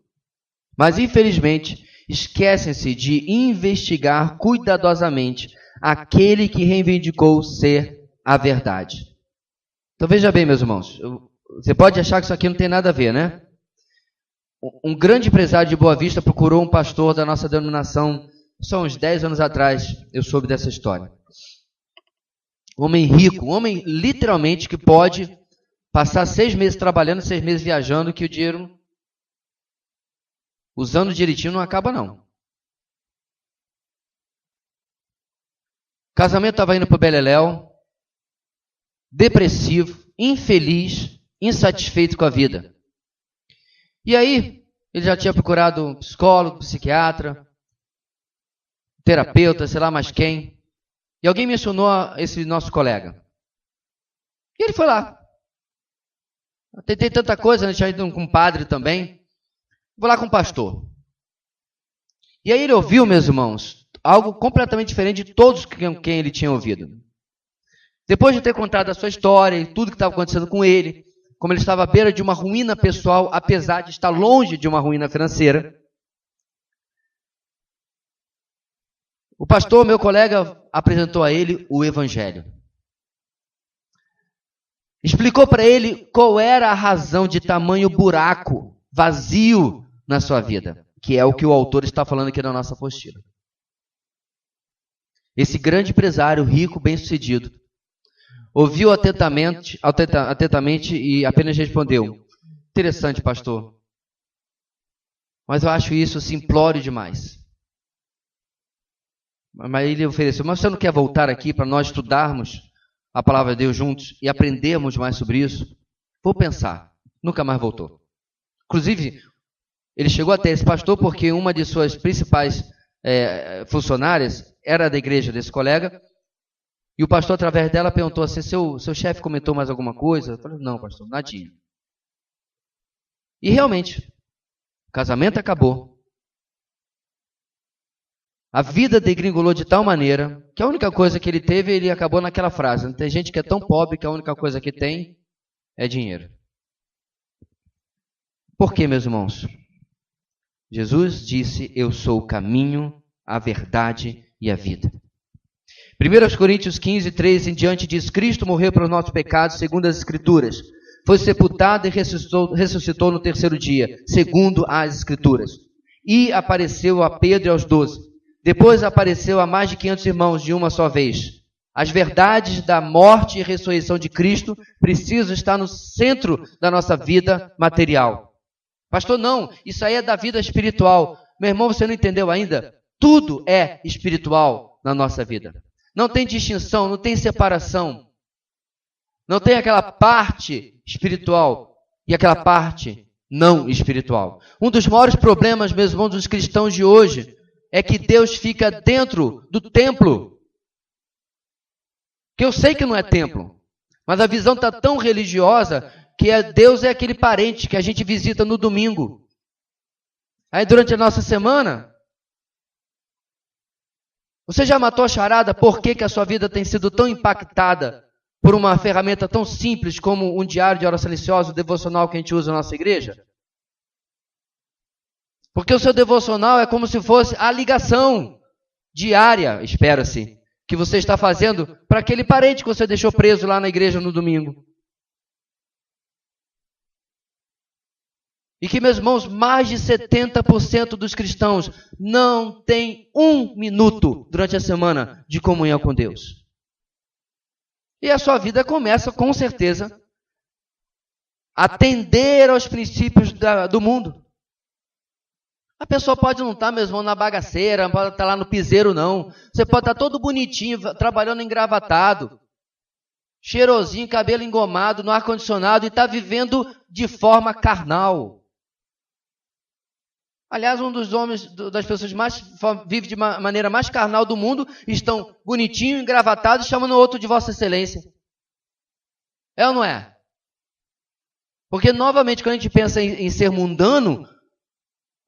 Mas, infelizmente, esquecem-se de investigar cuidadosamente aquele que reivindicou ser a verdade. Então veja bem, meus irmãos, você pode achar que isso aqui não tem nada a ver, né? Um grande empresário de Boa Vista procurou um pastor da nossa denominação, só uns 10 anos atrás eu soube dessa história. Um homem rico, um homem literalmente que pode passar 6 meses trabalhando, 6 meses viajando, que o dinheiro, usando direitinho, não acaba não. O casamento estava indo para o beleléu, depressivo, infeliz, insatisfeito com a vida. E aí, ele já tinha procurado um psicólogo, psiquiatra, terapeuta, sei lá mais quem. E alguém mencionou esse nosso colega. E ele foi lá. Eu tentei tanta coisa, né? Tinha ido com um padre também. Vou lá com o pastor. E aí ele ouviu, meus irmãos, algo completamente diferente de todos quem ele tinha ouvido. Depois de ter contado a sua história e tudo que estava acontecendo com ele, como ele estava à beira de uma ruína pessoal, apesar de estar longe de uma ruína financeira, o pastor, meu colega, apresentou a ele o Evangelho. Explicou para ele qual era a razão de tamanho buraco, vazio na sua vida, que é o que o autor está falando aqui na nossa apostila. Esse grande empresário, rico, bem-sucedido, ouviu atentamente e apenas respondeu: interessante, pastor, mas eu acho isso simplório demais. Mas ele ofereceu, mas você não quer voltar aqui para nós estudarmos a palavra de Deus juntos e aprendermos mais sobre isso? Vou pensar. Nunca mais voltou. Inclusive, ele chegou até esse pastor porque uma de suas principais funcionárias era da igreja desse colega. E o pastor, através dela, perguntou assim, seu chefe comentou mais alguma coisa? Eu falei, não, pastor, nadinha. E realmente, o casamento acabou. A vida degringolou de tal maneira que a única coisa que ele teve, ele acabou naquela frase. Tem gente que é tão pobre que a única coisa que tem é dinheiro. Por quê, meus irmãos? Jesus disse, eu sou o caminho, a verdade e a vida. 1 Coríntios 15, 3 em diante diz, Cristo morreu pelos nossos pecados, segundo as Escrituras. Foi sepultado e ressuscitou no terceiro dia, segundo as Escrituras. E apareceu a Pedro e aos 12. Depois apareceu a mais de 500 irmãos de uma só vez. As verdades da morte e ressurreição de Cristo precisam estar no centro da nossa vida material. Pastor, não, isso aí é da vida espiritual. Meu irmão, você não entendeu ainda? Tudo é espiritual na nossa vida. Não tem distinção, não tem separação. Não tem aquela parte espiritual e aquela parte não espiritual. Um dos maiores problemas, meus irmãos, dos cristãos de hoje é que Deus fica dentro do templo. Que eu sei que não é templo, mas a visão está tão religiosa que Deus é aquele parente que a gente visita no domingo. Aí durante a nossa semana, você já matou a charada por que a sua vida tem sido tão impactada por uma ferramenta tão simples como um diário de oração silenciosa, o devocional que a gente usa na nossa igreja? Porque o seu devocional é como se fosse a ligação diária, espera-se, que você está fazendo para aquele parente que você deixou preso lá na igreja no domingo. E que, meus irmãos, mais de 70% dos cristãos não têm 1 minuto durante a semana de comunhão com Deus. E a sua vida começa, com certeza, a atender aos princípios do mundo. A pessoa pode não estar, meus irmãos, na bagaceira, não pode estar lá no piseiro, não. Você pode estar todo bonitinho, trabalhando engravatado, cheirosinho, cabelo engomado, no ar-condicionado e está vivendo de forma carnal. Aliás, um dos homens, das pessoas mais vive de maneira mais carnal do mundo, estão bonitinho, engravatados, chamando o outro de Vossa Excelência. É ou não é? Porque, novamente, quando a gente pensa em ser mundano,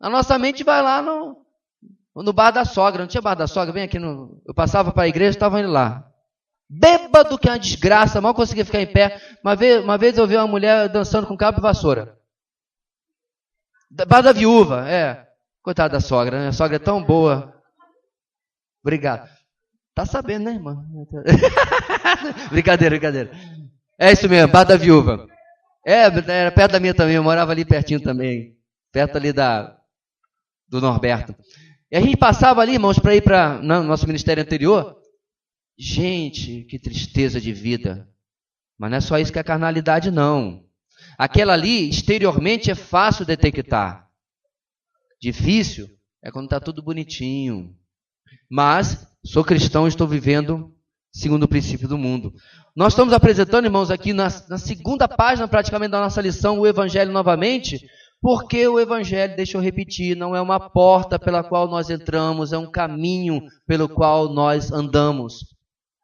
a nossa mente vai lá no bar da sogra. Não tinha bar da sogra? Vem aqui eu passava para a igreja, estava indo lá. Bêbado que é uma desgraça, mal conseguia ficar em pé. Uma vez eu vi uma mulher dançando com cabo e vassoura. Bar da viúva, Coitada da sogra, né? A sogra é tão boa. Obrigado. Tá sabendo, né, irmã? Brincadeira. É isso mesmo, bar da viúva. Era perto da minha também, eu morava ali pertinho também. Perto ali do Norberto. E a gente passava ali, irmãos, para ir para no nosso ministério anterior. Gente, que tristeza de vida. Mas não é só isso que é carnalidade, não. Aquela ali, exteriormente, é fácil detectar. Difícil é quando está tudo bonitinho. Mas, sou cristão e estou vivendo segundo o princípio do mundo. Nós estamos apresentando, irmãos, aqui na segunda página, praticamente, da nossa lição, o Evangelho novamente, porque o Evangelho, deixa eu repetir, não é uma porta pela qual nós entramos, é um caminho pelo qual nós andamos.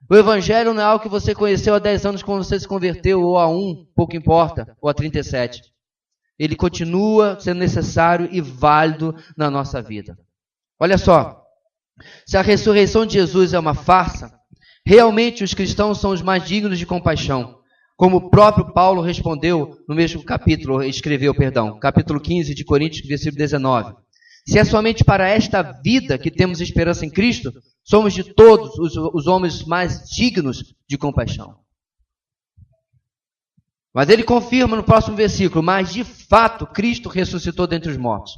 O Evangelho não é algo que você conheceu há 10 anos quando você se converteu, ou há 1, pouco importa, ou há 37. Ele continua sendo necessário e válido na nossa vida. Olha só, se a ressurreição de Jesus é uma farsa, realmente os cristãos são os mais dignos de compaixão. Como o próprio Paulo respondeu no mesmo capítulo, capítulo 15 de Coríntios, versículo 19. Se é somente para esta vida que temos esperança em Cristo, somos de todos os homens mais dignos de compaixão. Mas ele confirma no próximo versículo, mas de fato Cristo ressuscitou dentre os mortos.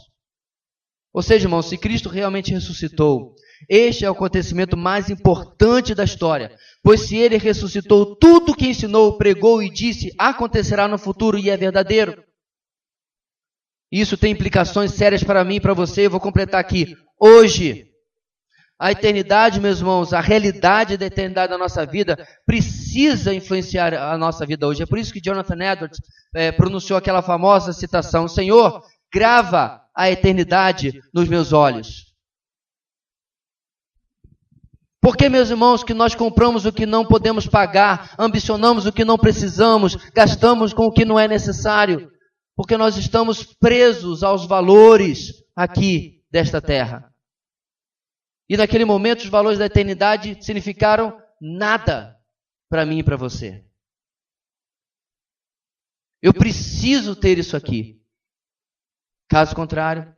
Ou seja, irmãos, se Cristo realmente ressuscitou, este é o acontecimento mais importante da história, pois se ele ressuscitou, tudo que ensinou, pregou e disse acontecerá no futuro e é verdadeiro. Isso tem implicações sérias para mim e para você, eu vou completar aqui. Hoje, A eternidade, meus irmãos, a realidade da eternidade da nossa vida precisa influenciar a nossa vida hoje. É por isso que Jonathan Edwards pronunciou aquela famosa citação: Senhor, grava a eternidade nos meus olhos. Por que, meus irmãos, que nós compramos o que não podemos pagar, ambicionamos o que não precisamos, gastamos com o que não é necessário? Porque nós estamos presos aos valores aqui desta terra. E naquele momento os valores da eternidade significaram nada para mim e para você. Eu preciso ter isso aqui. Caso contrário,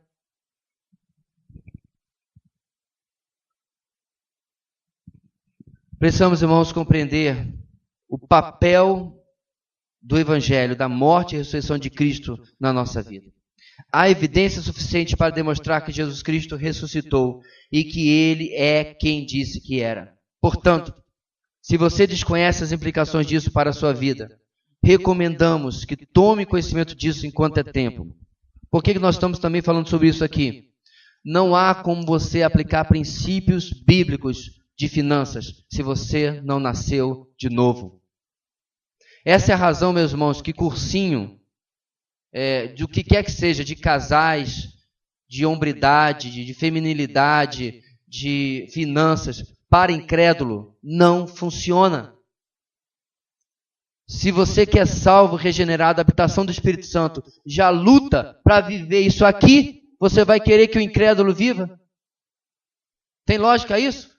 precisamos, irmãos, compreender o papel do Evangelho, da morte e ressurreição de Cristo na nossa vida. Há evidência suficiente para demonstrar que Jesus Cristo ressuscitou e que Ele é quem disse que era. Portanto, se você desconhece as implicações disso para a sua vida, recomendamos que tome conhecimento disso enquanto é tempo. Por que nós estamos também falando sobre isso aqui? Não há como você aplicar princípios bíblicos de finanças se você não nasceu de novo. Essa é a razão, meus irmãos, que cursinho de o que quer que seja, de casais, de hombridade, de feminilidade, de finanças, para incrédulo, não funciona. Se você que é salvo, regenerado, habitação do Espírito Santo, já luta para viver isso aqui, você vai querer que o incrédulo viva? Tem lógica isso?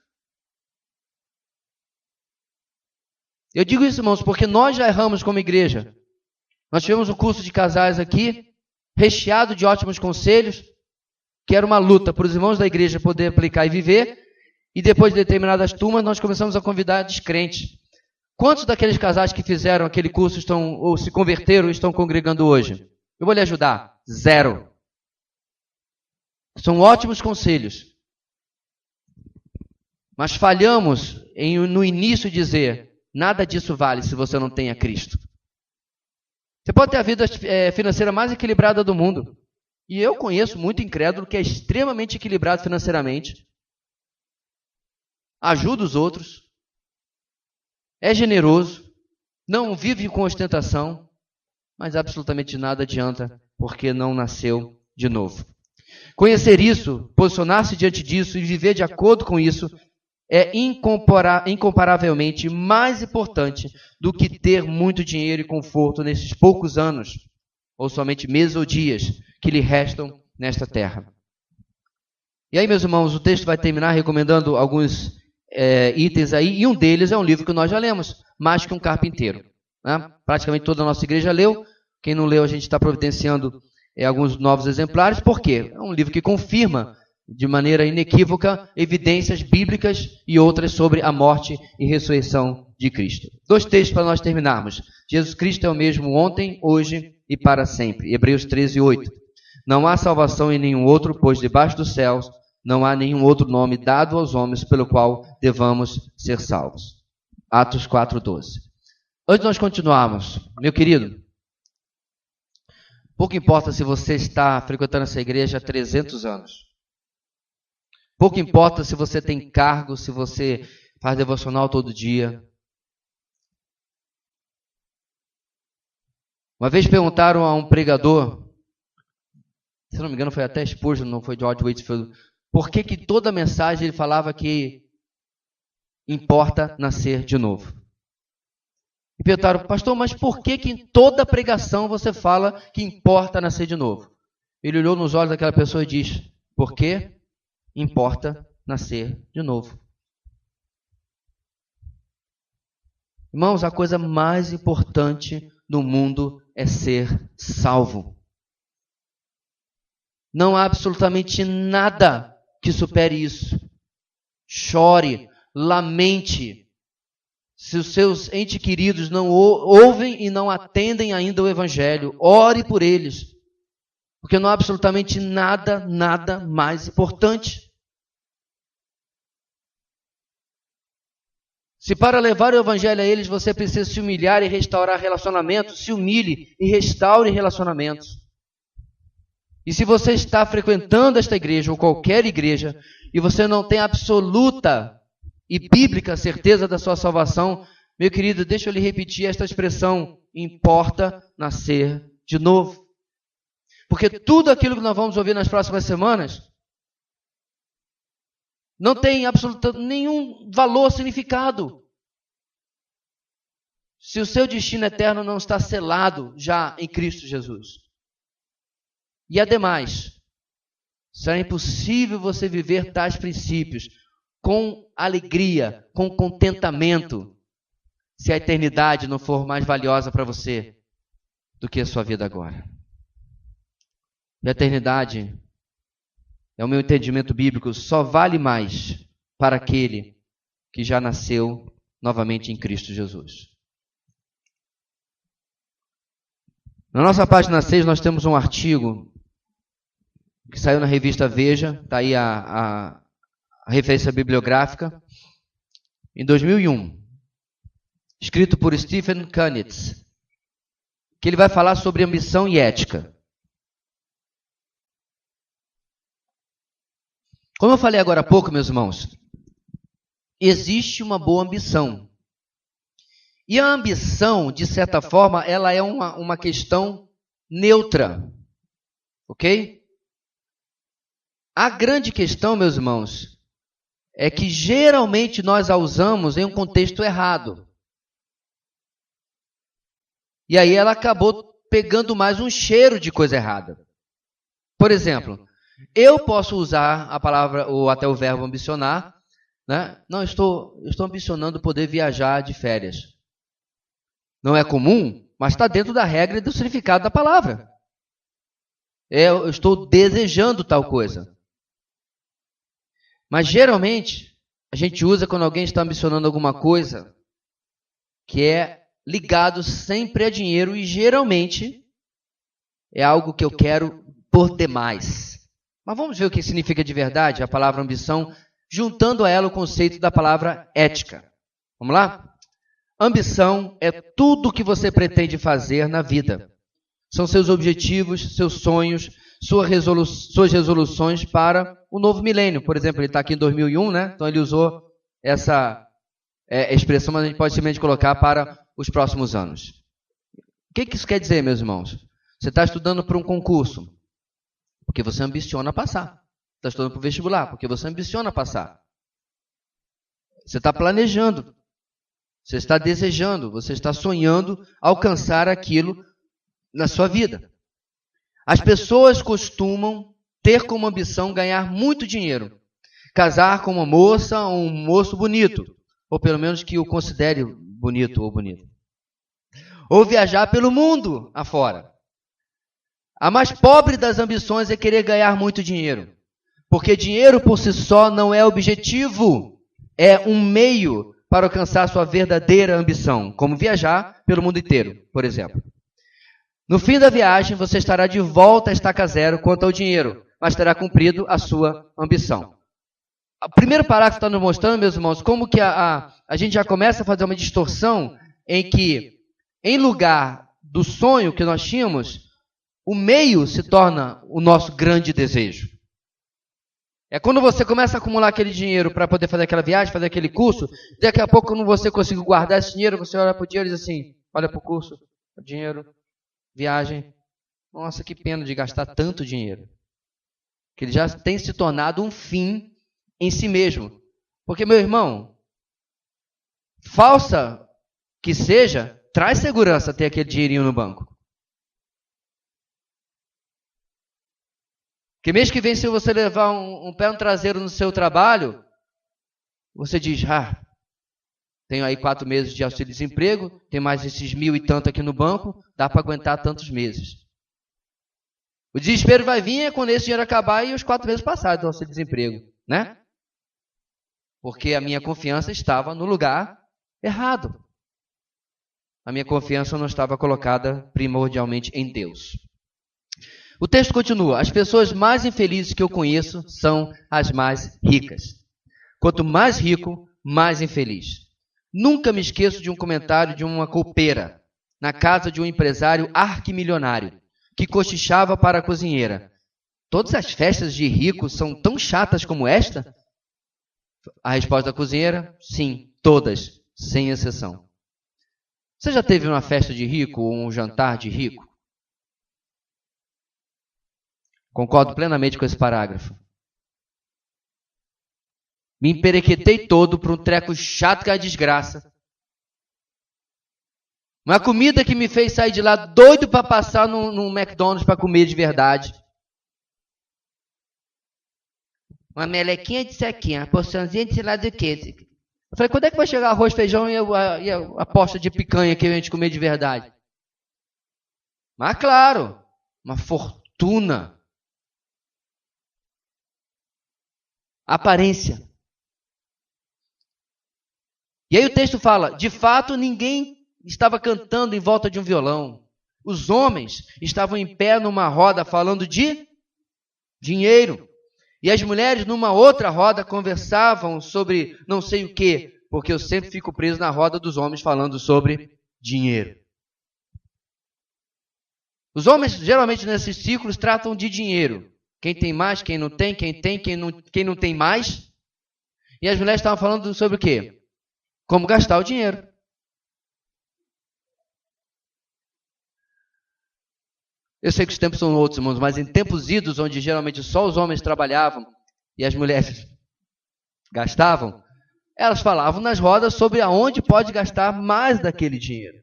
Eu digo isso, irmãos, porque nós já erramos como igreja. Nós tivemos um curso de casais aqui, recheado de ótimos conselhos, que era uma luta para os irmãos da igreja poder aplicar e viver, e depois de determinadas turmas, nós começamos a convidar descrentes. Quantos daqueles casais que fizeram aquele curso estão, ou se converteram e estão congregando hoje? Eu vou lhe ajudar. 0. São ótimos conselhos. Mas falhamos no início dizer: nada disso vale se você não tem a Cristo. Você pode ter a vida financeira mais equilibrada do mundo. E eu conheço muito incrédulo que é extremamente equilibrado financeiramente. Ajuda os outros. É generoso. Não vive com ostentação. Mas absolutamente nada adianta porque não nasceu de novo. Conhecer isso, posicionar-se diante disso e viver de acordo com isso é incomparavelmente mais importante do que ter muito dinheiro e conforto nesses poucos anos, ou somente meses ou dias, que lhe restam nesta terra. E aí, meus irmãos, o texto vai terminar recomendando alguns itens aí, e um deles é um livro que nós já lemos, Mais que um Carpinteiro. Né? Praticamente toda a nossa igreja leu. Quem não leu, a gente está providenciando alguns novos exemplares. Por quê? É um livro que confirma de maneira inequívoca evidências bíblicas e outras sobre a morte e ressurreição de Cristo. 2 textos para nós terminarmos. Jesus Cristo é o mesmo ontem, hoje e para sempre. Hebreus 13:8. Não há salvação em nenhum outro, pois debaixo dos céus não há nenhum outro nome dado aos homens pelo qual devamos ser salvos. Atos 4:12. Antes de nós continuarmos, meu querido, pouco importa se você está frequentando essa igreja há 300 anos. Pouco importa se você tem cargo, se você faz devocional todo dia. Uma vez perguntaram a um pregador, se não me engano foi até Spurgeon, não foi George Whitefield, por que toda mensagem ele falava que importa nascer de novo. E perguntaram, pastor, mas por que em toda pregação você fala que importa nascer de novo? Ele olhou nos olhos daquela pessoa e disse, porque importa nascer de novo. Irmãos, a coisa mais importante no mundo é ser salvo. Não há absolutamente nada que supere isso. Chore, lamente. Se os seus entes queridos não ouvem e não atendem ainda o Evangelho, ore por eles. Porque não há absolutamente nada mais importante. Se para levar o Evangelho a eles você precisa se humilhar e restaurar relacionamentos, se humilhe e restaure relacionamentos. E se você está frequentando esta igreja ou qualquer igreja e você não tem absoluta e bíblica certeza da sua salvação, meu querido, deixa eu lhe repetir esta expressão: importa nascer de novo. Porque tudo aquilo que nós vamos ouvir nas próximas semanas não tem absolutamente nenhum valor, significado, se o seu destino eterno não está selado já em Cristo Jesus. E ademais, será impossível você viver tais princípios com alegria, com contentamento, se a eternidade não for mais valiosa para você do que a sua vida agora. E a eternidade, é o meu entendimento bíblico, só vale mais para aquele que já nasceu novamente em Cristo Jesus. Na nossa página 6 nós temos um artigo que saiu na revista Veja, está aí a referência bibliográfica, em 2001, escrito por Stephen Kunitz, que ele vai falar sobre ambição e ética. Como eu falei agora há pouco, meus irmãos, existe uma boa ambição. E a ambição, de certa forma, ela é uma questão neutra. Ok? A grande questão, meus irmãos, é que geralmente nós a usamos em um contexto errado. E aí ela acabou pegando mais um cheiro de coisa errada. Por exemplo, eu posso usar a palavra, ou até o verbo ambicionar, né? Não, eu estou ambicionando poder viajar de férias. Não é comum, mas está dentro da regra e do significado da palavra. Eu estou desejando tal coisa. Mas geralmente, a gente usa quando alguém está ambicionando alguma coisa que é ligado sempre a dinheiro e geralmente é algo que eu quero por demais. Mas vamos ver o que significa de verdade a palavra ambição, juntando a ela o conceito da palavra ética. Vamos lá? Ambição é tudo o que você pretende fazer na vida. São seus objetivos, seus sonhos, suas resoluções para o novo milênio. Por exemplo, ele está aqui em 2001, né? Então ele usou essa expressão, mas a gente pode simplesmente colocar para os próximos anos. O que isso quer dizer, meus irmãos? Você está estudando para um concurso, porque você ambiciona passar. Está estudando para o vestibular, porque você ambiciona passar. Você está planejando. Você está desejando, você está sonhando alcançar aquilo na sua vida. As pessoas costumam ter como ambição ganhar muito dinheiro, casar com uma moça ou um moço bonito, ou pelo menos que o considere bonito ou bonita, ou viajar pelo mundo afora. A mais pobre das ambições é querer ganhar muito dinheiro, porque dinheiro por si só não é objetivo, é um meio para alcançar sua verdadeira ambição, como viajar pelo mundo inteiro, por exemplo. No fim da viagem, você estará de volta a estaca zero quanto ao dinheiro, mas terá cumprido a sua ambição. O primeiro parágrafo está nos mostrando, meus irmãos, como que a gente já começa a fazer uma distorção em que, em lugar do sonho que nós tínhamos, o meio se torna o nosso grande desejo. É quando você começa a acumular aquele dinheiro para poder fazer aquela viagem, fazer aquele curso, daqui a pouco, quando você conseguir guardar esse dinheiro, você olha para o dinheiro e diz assim, olha para o curso, dinheiro, viagem, nossa, que pena de gastar tanto dinheiro. Que ele já tem se tornado um fim em si mesmo. Porque, meu irmão, falsa que seja, traz segurança ter aquele dinheirinho no banco. Que mês que vem, se você levar um pé no traseiro no seu trabalho, você diz, tenho aí 4 meses de auxílio-desemprego, tem mais esses 1.000 e tanto aqui no banco, dá para aguentar tantos meses. O desespero vai vir quando esse dinheiro acabar e os 4 meses passados do auxílio-desemprego, né? Porque a minha confiança estava no lugar errado. A minha confiança não estava colocada primordialmente em Deus. O texto continua, as pessoas mais infelizes que eu conheço são as mais ricas. Quanto mais rico, mais infeliz. Nunca me esqueço de um comentário de uma copeira na casa de um empresário arquimilionário que cochichava para a cozinheira. Todas as festas de ricos são tão chatas como esta? A resposta da cozinheira, sim, todas, sem exceção. Você já teve uma festa de rico ou um jantar de rico? Concordo plenamente com esse parágrafo. Me emperequetei todo por um treco chato que é a desgraça. Uma comida que me fez sair de lá doido para passar num McDonald's para comer de verdade. Uma melequinha de sequinha, uma porçãozinha de sei lá do que. Eu falei, quando é que vai chegar arroz, feijão e a posta de picanha que a gente comer de verdade? Mas claro, uma fortuna. Aparência. E aí o texto fala, de fato ninguém estava cantando em volta de um violão. Os homens estavam em pé numa roda falando de dinheiro. E as mulheres numa outra roda conversavam sobre não sei o quê, porque eu sempre fico preso na roda dos homens falando sobre dinheiro. Os homens geralmente nesses ciclos tratam de dinheiro. Quem tem mais, quem não tem, quem não tem mais. E as mulheres estavam falando sobre o quê? Como gastar o dinheiro. Eu sei que os tempos são outros, irmãos, mas em tempos idos, onde geralmente só os homens trabalhavam e as mulheres gastavam, elas falavam nas rodas sobre aonde pode gastar mais daquele dinheiro.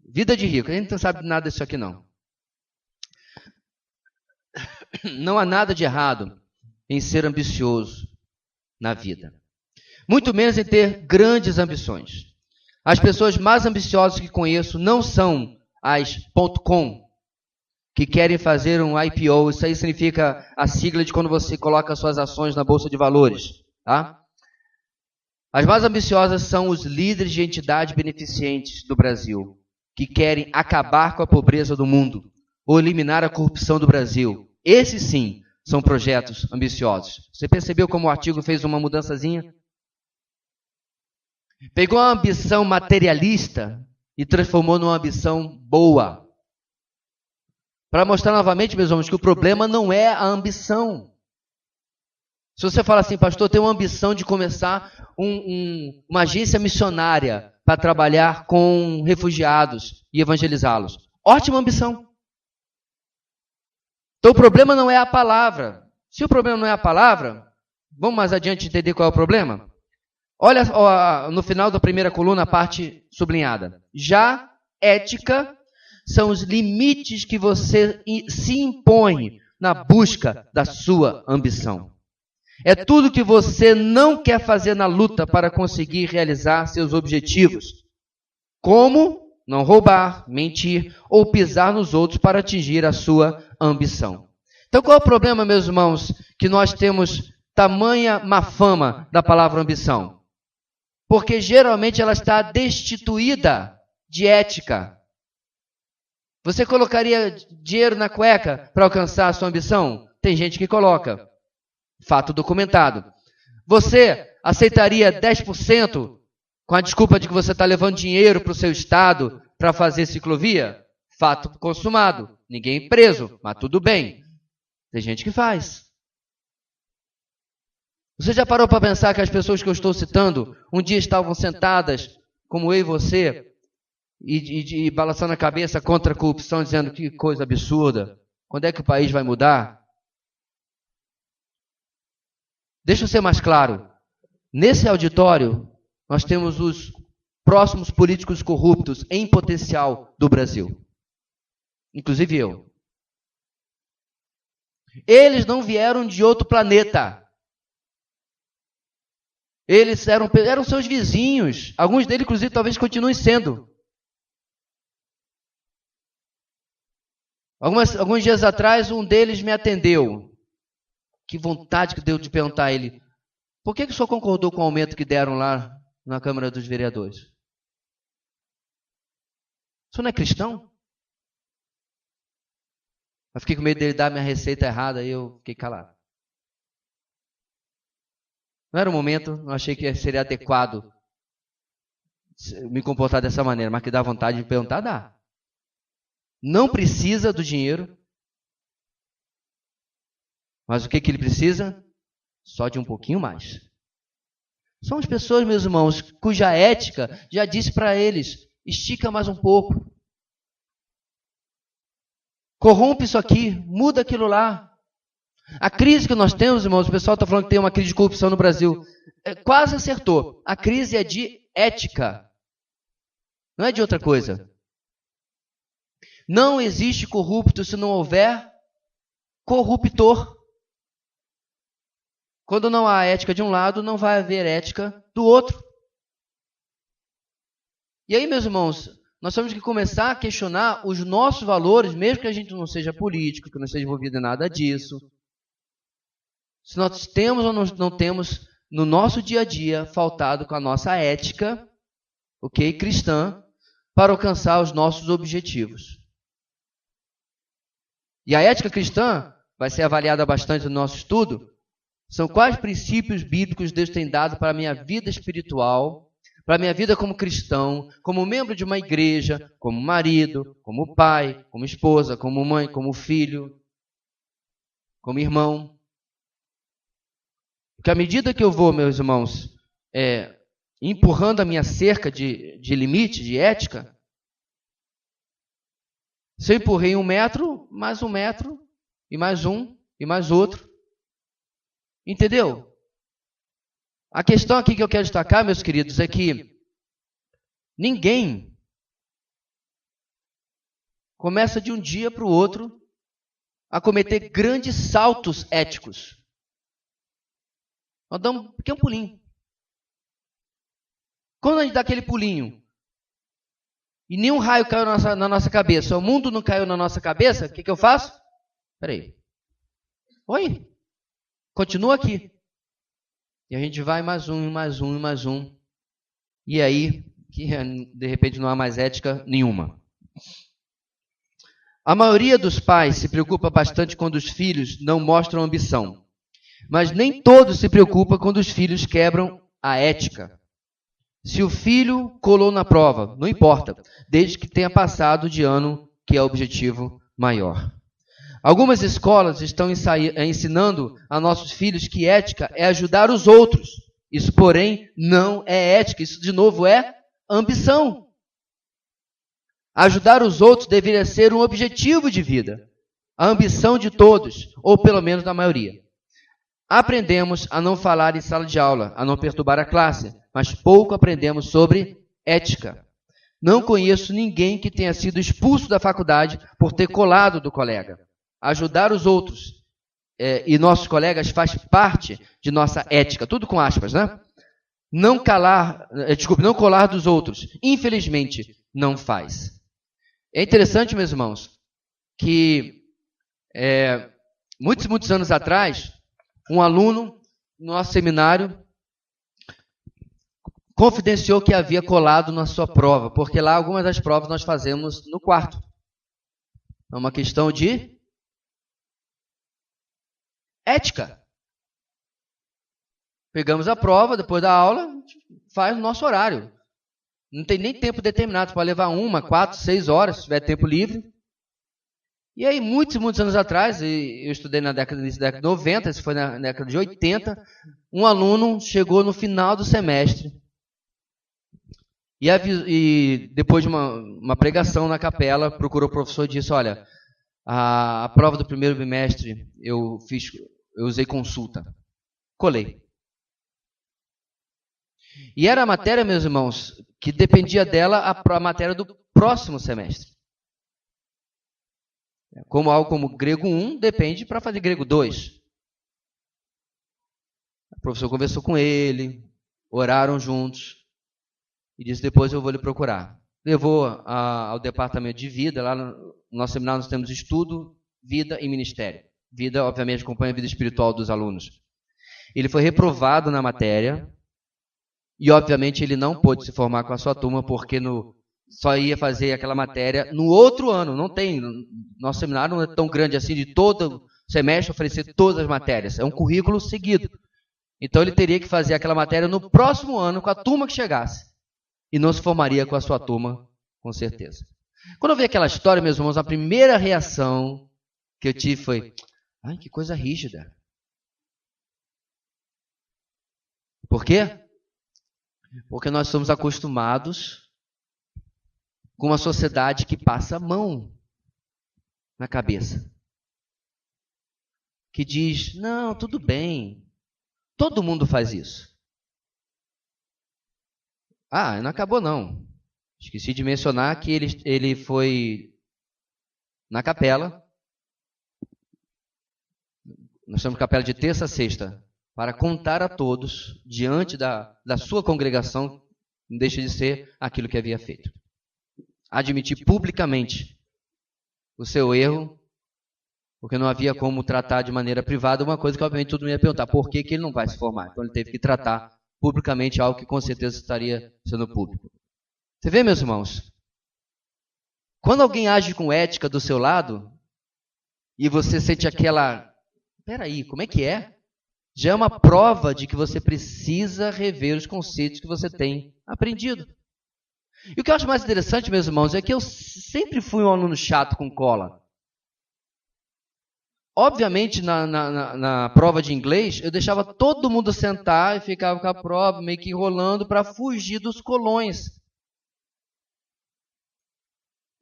Vida de rico. A gente não sabe nada disso aqui, não. Não há nada de errado em ser ambicioso na vida. Muito menos em ter grandes ambições. As pessoas mais ambiciosas que conheço não são as .com, que querem fazer um IPO. Isso aí significa a sigla de quando você coloca suas ações na Bolsa de Valores. Tá? As mais ambiciosas são os líderes de entidades beneficentes do Brasil, que querem acabar com a pobreza do mundo ou eliminar a corrupção do Brasil. Esses sim são projetos ambiciosos. Você percebeu como o artigo fez uma mudançazinha? Pegou a ambição materialista e transformou numa ambição boa. Para mostrar novamente, meus irmãos, que o problema não é a ambição. Se você fala assim, pastor, eu tenho uma ambição de começar uma agência missionária para trabalhar com refugiados e evangelizá-los. Ótima ambição. Então o problema não é a palavra. Se o problema não é a palavra, vamos mais adiante entender qual é o problema? Olha no final da primeira coluna a parte sublinhada. Já ética são os limites que você se impõe na busca da sua ambição. É tudo que você não quer fazer na luta para conseguir realizar seus objetivos. Como não roubar, mentir ou pisar nos outros para atingir a sua ambição. Então qual é o problema, meus irmãos, que nós temos tamanha má fama da palavra ambição? Porque geralmente ela está destituída de ética. Você colocaria dinheiro na cueca para alcançar a sua ambição? Tem gente que coloca. Fato documentado. Você aceitaria 10% com a desculpa de que você está levando dinheiro para o seu estado para fazer ciclovia? Fato consumado. Ninguém preso, mas tudo bem. Tem gente que faz. Você já parou para pensar que as pessoas que eu estou citando um dia estavam sentadas, como eu e você, e balançando a cabeça contra a corrupção, dizendo que coisa absurda, quando é que o país vai mudar? Deixa eu ser mais claro. Nesse auditório, nós temos os próximos políticos corruptos em potencial do Brasil. Inclusive eu. Eles não vieram de outro planeta. Eles eram seus vizinhos. Alguns deles, inclusive, talvez continuem sendo. Alguns dias atrás, um deles me atendeu. Que vontade que deu de perguntar a ele, por que o senhor concordou com o aumento que deram lá na Câmara dos Vereadores? O senhor não é cristão? Eu fiquei com medo dele dar minha receita errada e eu fiquei calado. Não era o momento, não achei que seria adequado me comportar dessa maneira, mas que dá vontade de perguntar, dá. Não precisa do dinheiro, mas o que ele precisa? só de um pouquinho mais. São as pessoas, meus irmãos, cuja ética já disse para eles, estica mais um pouco. Corrompe isso aqui, muda aquilo lá. A crise que nós temos, irmãos, o pessoal está falando que tem uma crise de corrupção no Brasil. Quase acertou. A crise é de ética. Não é de outra coisa. Não existe corrupto se não houver corruptor. Quando não há ética de um lado, não vai haver ética do outro. E aí, meus irmãos, nós temos que começar a questionar os nossos valores, mesmo que a gente não seja político, que não seja envolvido em nada disso. Se nós temos ou não temos, no nosso dia a dia, faltado com a nossa ética, cristã, para alcançar os nossos objetivos. E a ética cristã vai ser avaliada bastante no nosso estudo. São quais princípios bíblicos Deus tem dado para a minha vida espiritual, para a minha vida como cristão, como membro de uma igreja, como marido, como pai, como esposa, como mãe, como filho, como irmão. Porque à medida que eu vou, meus irmãos, empurrando a minha cerca de limite, de ética, se eu empurrei 1 metro, mais 1 metro, e mais um, e mais outro. Entendeu? A questão aqui que eu quero destacar, meus queridos, é que ninguém começa de um dia para o outro a cometer grandes saltos éticos. Nós damos um pequeno pulinho. Quando a gente dá aquele pulinho e nenhum raio caiu na nossa cabeça, o mundo não caiu na nossa cabeça, o que eu faço? Espera aí. Oi? Continua aqui. E a gente vai mais um, mais um, mais um. E aí, que de repente não há mais ética nenhuma. A maioria dos pais se preocupa bastante quando os filhos não mostram ambição. Mas nem todos se preocupam quando os filhos quebram a ética. Se o filho colou na prova, não importa, desde que tenha passado de ano, que é o objetivo maior. Algumas escolas estão ensinando a nossos filhos que ética é ajudar os outros. Isso, porém, não é ética. Isso, de novo, é ambição. Ajudar os outros deveria ser um objetivo de vida. A ambição de todos, ou pelo menos da maioria. Aprendemos a não falar em sala de aula, a não perturbar a classe, mas pouco aprendemos sobre ética. Não conheço ninguém que tenha sido expulso da faculdade por ter colado do colega. Ajudar os outros e nossos colegas faz parte de nossa ética, tudo com aspas, né? Não colar dos outros, infelizmente, não faz. É interessante, meus irmãos, que muitos anos atrás, um aluno no nosso seminário confidenciou que havia colado na sua prova, porque lá algumas das provas nós fazemos no quarto. É uma questão de ética. Pegamos a prova, depois da aula, faz o nosso horário. Não tem nem tempo determinado, pode levar 1, 4, 6 horas, se tiver tempo livre. E aí, muitos anos atrás, eu estudei na década de 90, isso foi na década de 80, um aluno chegou no final do semestre e depois de uma pregação na capela, procurou o professor e disse, olha, a prova do primeiro bimestre eu usei consulta. Colei. E era a matéria, meus irmãos, que dependia dela a matéria do próximo semestre. Como algo como grego 1 depende para fazer grego 2. O professor conversou com ele, oraram juntos e disse, depois eu vou lhe procurar. Levou ao departamento de vida, lá no nosso seminário nós temos estudo, vida e ministério. Vida, obviamente, acompanha a vida espiritual dos alunos. Ele foi reprovado na matéria e, obviamente, ele não pôde se formar com a sua turma porque só ia fazer aquela matéria no outro ano. Não tem, nosso seminário não é tão grande assim de todo semestre oferecer todas as matérias. É um currículo seguido. Então ele teria que fazer aquela matéria no próximo ano com a turma que chegasse. E não se formaria com a sua turma, com certeza. Quando eu vi aquela história, meus irmãos, a primeira reação que eu tive foi, ai, que coisa rígida. Por quê? Porque nós somos acostumados com uma sociedade que passa a mão na cabeça. Que diz, não, tudo bem. Todo mundo faz isso. Ah, não acabou não. Esqueci de mencionar que ele foi na capela. Nós temos capela de terça a sexta, para contar a todos, diante da sua congregação, não deixa de ser aquilo que havia feito. Admitir publicamente o seu erro, porque não havia como tratar de maneira privada uma coisa que obviamente todo mundo ia perguntar, por que ele não vai se formar? Então ele teve que tratar publicamente algo que com certeza estaria sendo público. Você vê, meus irmãos? Quando alguém age com ética do seu lado, e você sente aquela... Peraí, como é que é? Já é uma prova de que você precisa rever os conceitos que você tem aprendido. E o que eu acho mais interessante, meus irmãos, é que eu sempre fui um aluno chato com cola. Obviamente, na prova de inglês, eu deixava todo mundo sentar e ficava com a prova meio que enrolando para fugir dos colões.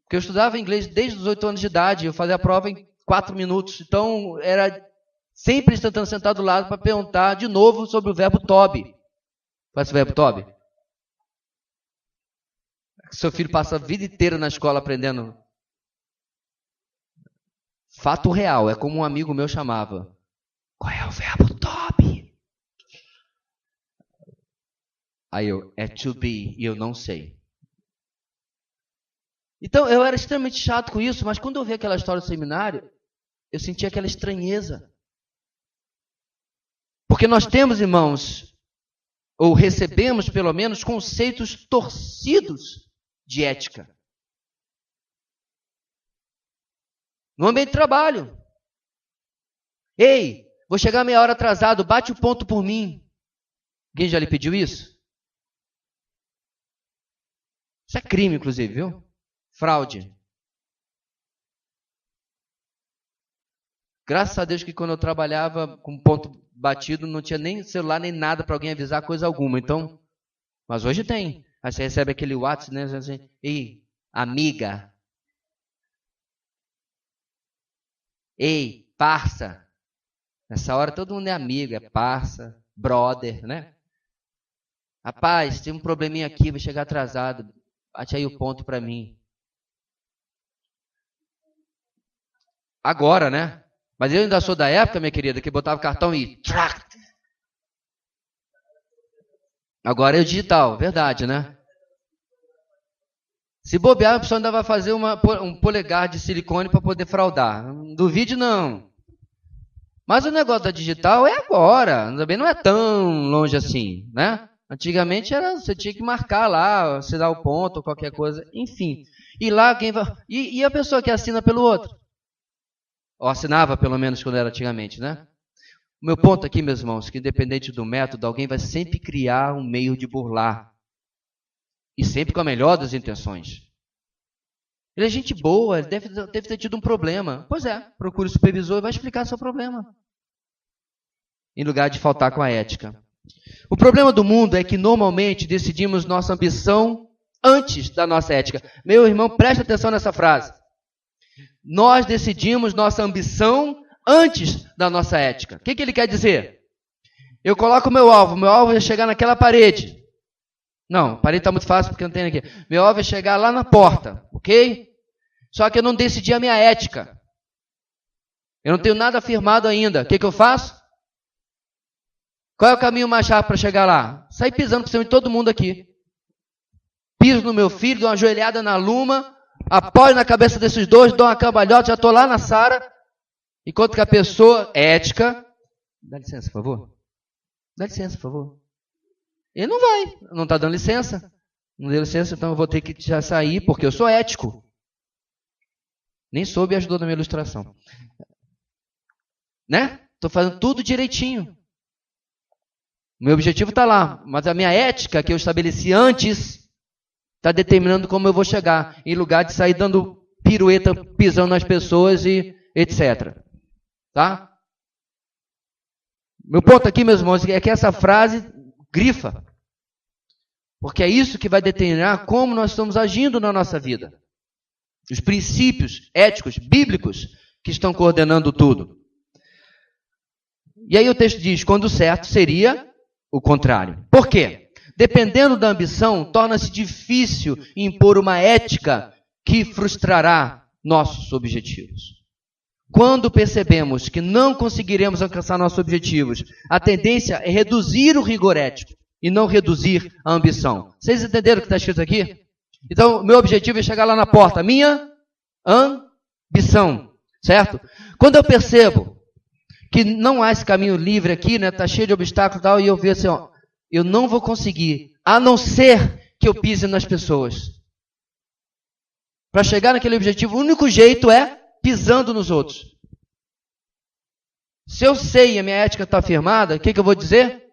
Porque eu estudava inglês desde os 8 anos de idade, eu fazia a prova em 4 minutos. Então, era sempre tentando sentar do lado para perguntar de novo sobre o verbo to be. Conhece o verbo to be? Seu filho passa a vida inteira na escola aprendendo. Fato real, é como um amigo meu chamava. Qual é o verbo to be? Aí eu, é to be, e eu não sei. Então, eu era extremamente chato com isso, mas quando eu vi aquela história do seminário, eu senti aquela estranheza. Porque nós temos, irmãos, ou recebemos pelo menos, conceitos torcidos de ética. No ambiente de trabalho. Ei, vou chegar meia hora atrasado, bate o ponto por mim. Alguém já lhe pediu isso? Isso é crime, inclusive, viu? Fraude. Graças a Deus que quando eu trabalhava com ponto batido, não tinha nem celular, nem nada para alguém avisar coisa alguma. Então, mas hoje tem. Aí você recebe aquele WhatsApp, né? Assim, ei, amiga. Ei, parça. Nessa hora todo mundo é amigo, é parça, brother, né? Rapaz, tem um probleminha aqui, vou chegar atrasado. Bate aí o ponto para mim. Agora, né? Mas eu ainda sou da época, minha querida, que botava cartão e... Agora é o digital, verdade, né? Se bobear, a pessoa ainda vai fazer um polegar de silicone para poder fraudar. Não duvide, não. Mas o negócio da digital é agora. Também não é tão longe assim, né? Antigamente era, você tinha que marcar lá, você dá o ponto ou qualquer coisa. Enfim. E lá quem vai... E a pessoa que assina pelo outro? Ou assinava, pelo menos, quando era antigamente, né? O meu ponto aqui, meus irmãos, que independente do método, alguém vai sempre criar um meio de burlar. E sempre com a melhor das intenções. Ele é gente boa, ele deve ter tido um problema. Pois é, procure o supervisor e vai explicar seu problema. Em lugar de faltar com a ética. O problema do mundo é que normalmente decidimos nossa ambição antes da nossa ética. Meu irmão, preste atenção nessa frase. Nós decidimos nossa ambição antes da nossa ética. O que ele quer dizer? Eu coloco o meu alvo é chegar naquela parede. Não, a parede está muito fácil porque não tem aqui. Meu alvo é chegar lá na porta, ok? Só que eu não decidi a minha ética. Eu não tenho nada afirmado ainda. O que eu faço? Qual é o caminho mais rápido para chegar lá? Sair pisando por cima de todo mundo aqui. Piso no meu filho, dou uma joelhada na Luma, apoio na cabeça desses dois, dou uma cambalhota, já estou lá na Sara. Enquanto que a pessoa ética... Dá licença, por favor. Dá licença, por favor. Ele não vai, não está dando licença. Não deu licença, então eu vou ter que já sair, porque eu sou ético. Nem soube e ajudou na minha ilustração. Né? Estou fazendo tudo direitinho. O meu objetivo está lá, mas a minha ética que eu estabeleci antes está determinando como eu vou chegar, em lugar de sair dando pirueta, pisando nas pessoas e etc. Tá? Meu ponto aqui, meus irmãos, é que essa frase Grifa. Porque é isso que vai determinar como nós estamos agindo na nossa vida. Os princípios éticos, bíblicos, que estão coordenando tudo. E aí o texto diz, quando o certo seria o contrário. Por quê? Dependendo da ambição, torna-se difícil impor uma ética que frustrará nossos objetivos. Quando percebemos que não conseguiremos alcançar nossos objetivos, a tendência é reduzir o rigor ético e não reduzir a ambição. Vocês entenderam o que está escrito aqui? Então, o meu objetivo é chegar lá na porta. Minha ambição, certo? Quando eu percebo que não há esse caminho livre aqui, né? Está cheio de obstáculos e tal, e eu vejo assim, ó, eu não vou conseguir, a não ser que eu pise nas pessoas. Para chegar naquele objetivo, o único jeito é pisando nos outros. Se eu sei e a minha ética está firmada, o que eu vou dizer?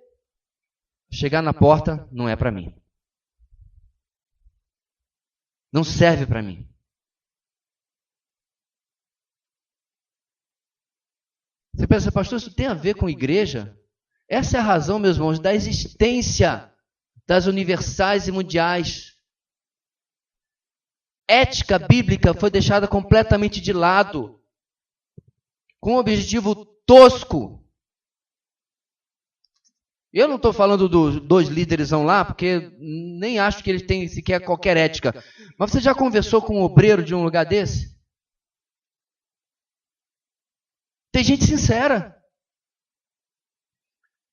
Chegar na porta não é para mim. Não serve para mim. Você pensa, pastor, isso tem a ver com igreja? Essa é a razão, meus irmãos, da existência das universais e mundiais. Ética bíblica foi deixada completamente de lado, com um objetivo tosco. Eu não estou falando dos dois líderes lá, porque nem acho que eles têm sequer qualquer ética. Mas você já conversou com um obreiro de um lugar desse? Tem gente sincera.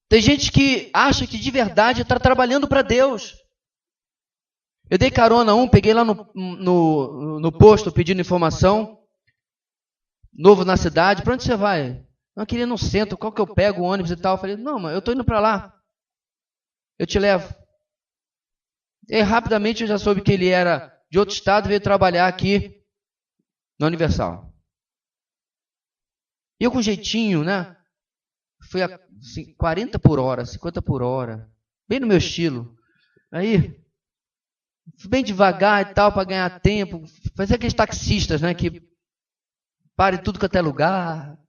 Tem gente que acha que de verdade está trabalhando para Deus. Eu dei carona peguei lá no posto pedindo informação, novo na cidade, para onde você vai? Não, eu queria ir no centro, qual que eu pego o ônibus e tal? Eu falei, não, mas eu estou indo para lá, eu te levo. E rapidamente eu já soube que ele era de outro estado e veio trabalhar aqui na Universal. E eu com jeitinho, né? Fui a 40 por hora, 50 por hora, bem no meu estilo. Aí, bem devagar e tal, para ganhar tempo. Fazer aqueles taxistas, né, que param em tudo quanto é lugar.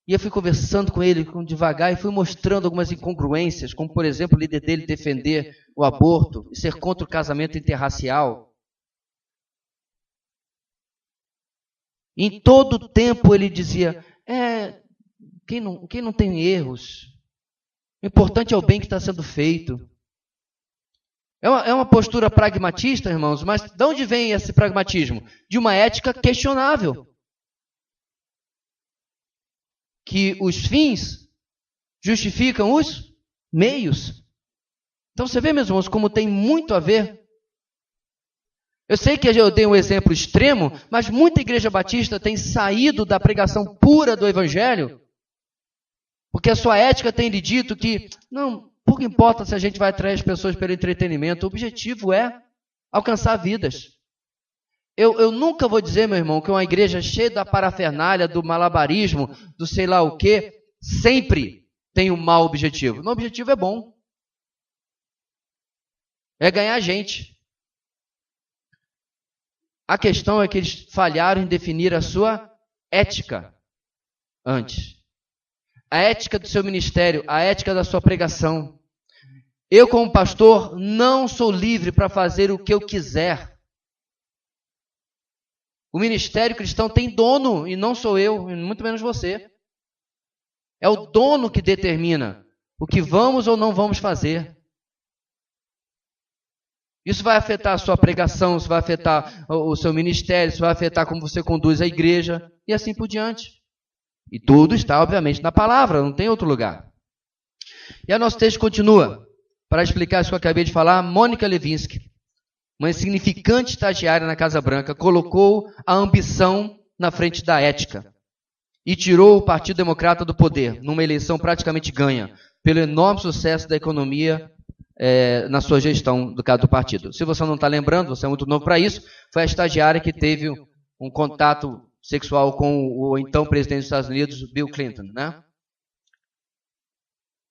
E eu fui conversando com ele devagar e fui mostrando algumas incongruências, como, por exemplo, o líder dele defender o aborto e ser contra o casamento interracial. Em todo o tempo ele dizia, quem não tem erros, o importante é o bem que está sendo feito. É uma postura pragmatista, irmãos, mas de onde vem esse pragmatismo? De uma ética questionável. Que os fins justificam os meios. Então você vê, meus irmãos, como tem muito a ver. Eu sei que eu dei um exemplo extremo, mas muita igreja batista tem saído da pregação pura do evangelho, porque a sua ética tem lhe dito que, não, pouco importa se a gente vai atrair as pessoas pelo entretenimento, o objetivo é alcançar vidas. Eu nunca vou dizer, meu irmão, que uma igreja cheia da parafernália, do malabarismo, do sei lá o quê, sempre tem um mau objetivo. O objetivo é bom. É ganhar gente. A questão é que eles falharam em definir a sua ética antes. A ética do seu ministério, a ética da sua pregação. Eu, como pastor, não sou livre para fazer o que eu quiser. O ministério cristão tem dono, e não sou eu, e muito menos você. É o dono que determina o que vamos ou não vamos fazer. Isso vai afetar a sua pregação, isso vai afetar o seu ministério, isso vai afetar como você conduz a igreja, e assim por diante. E tudo está, obviamente, na palavra, não tem outro lugar. E o nosso texto continua. Para explicar isso que eu acabei de falar, Mônica Levinsky, uma insignificante estagiária na Casa Branca, colocou a ambição na frente da ética e tirou o Partido Democrata do poder, numa eleição praticamente ganha, pelo enorme sucesso da economia na sua gestão do caso do partido. Se você não está lembrando, você é muito novo para isso, foi a estagiária que teve um contato sexual com o então presidente dos Estados Unidos, Bill Clinton, né?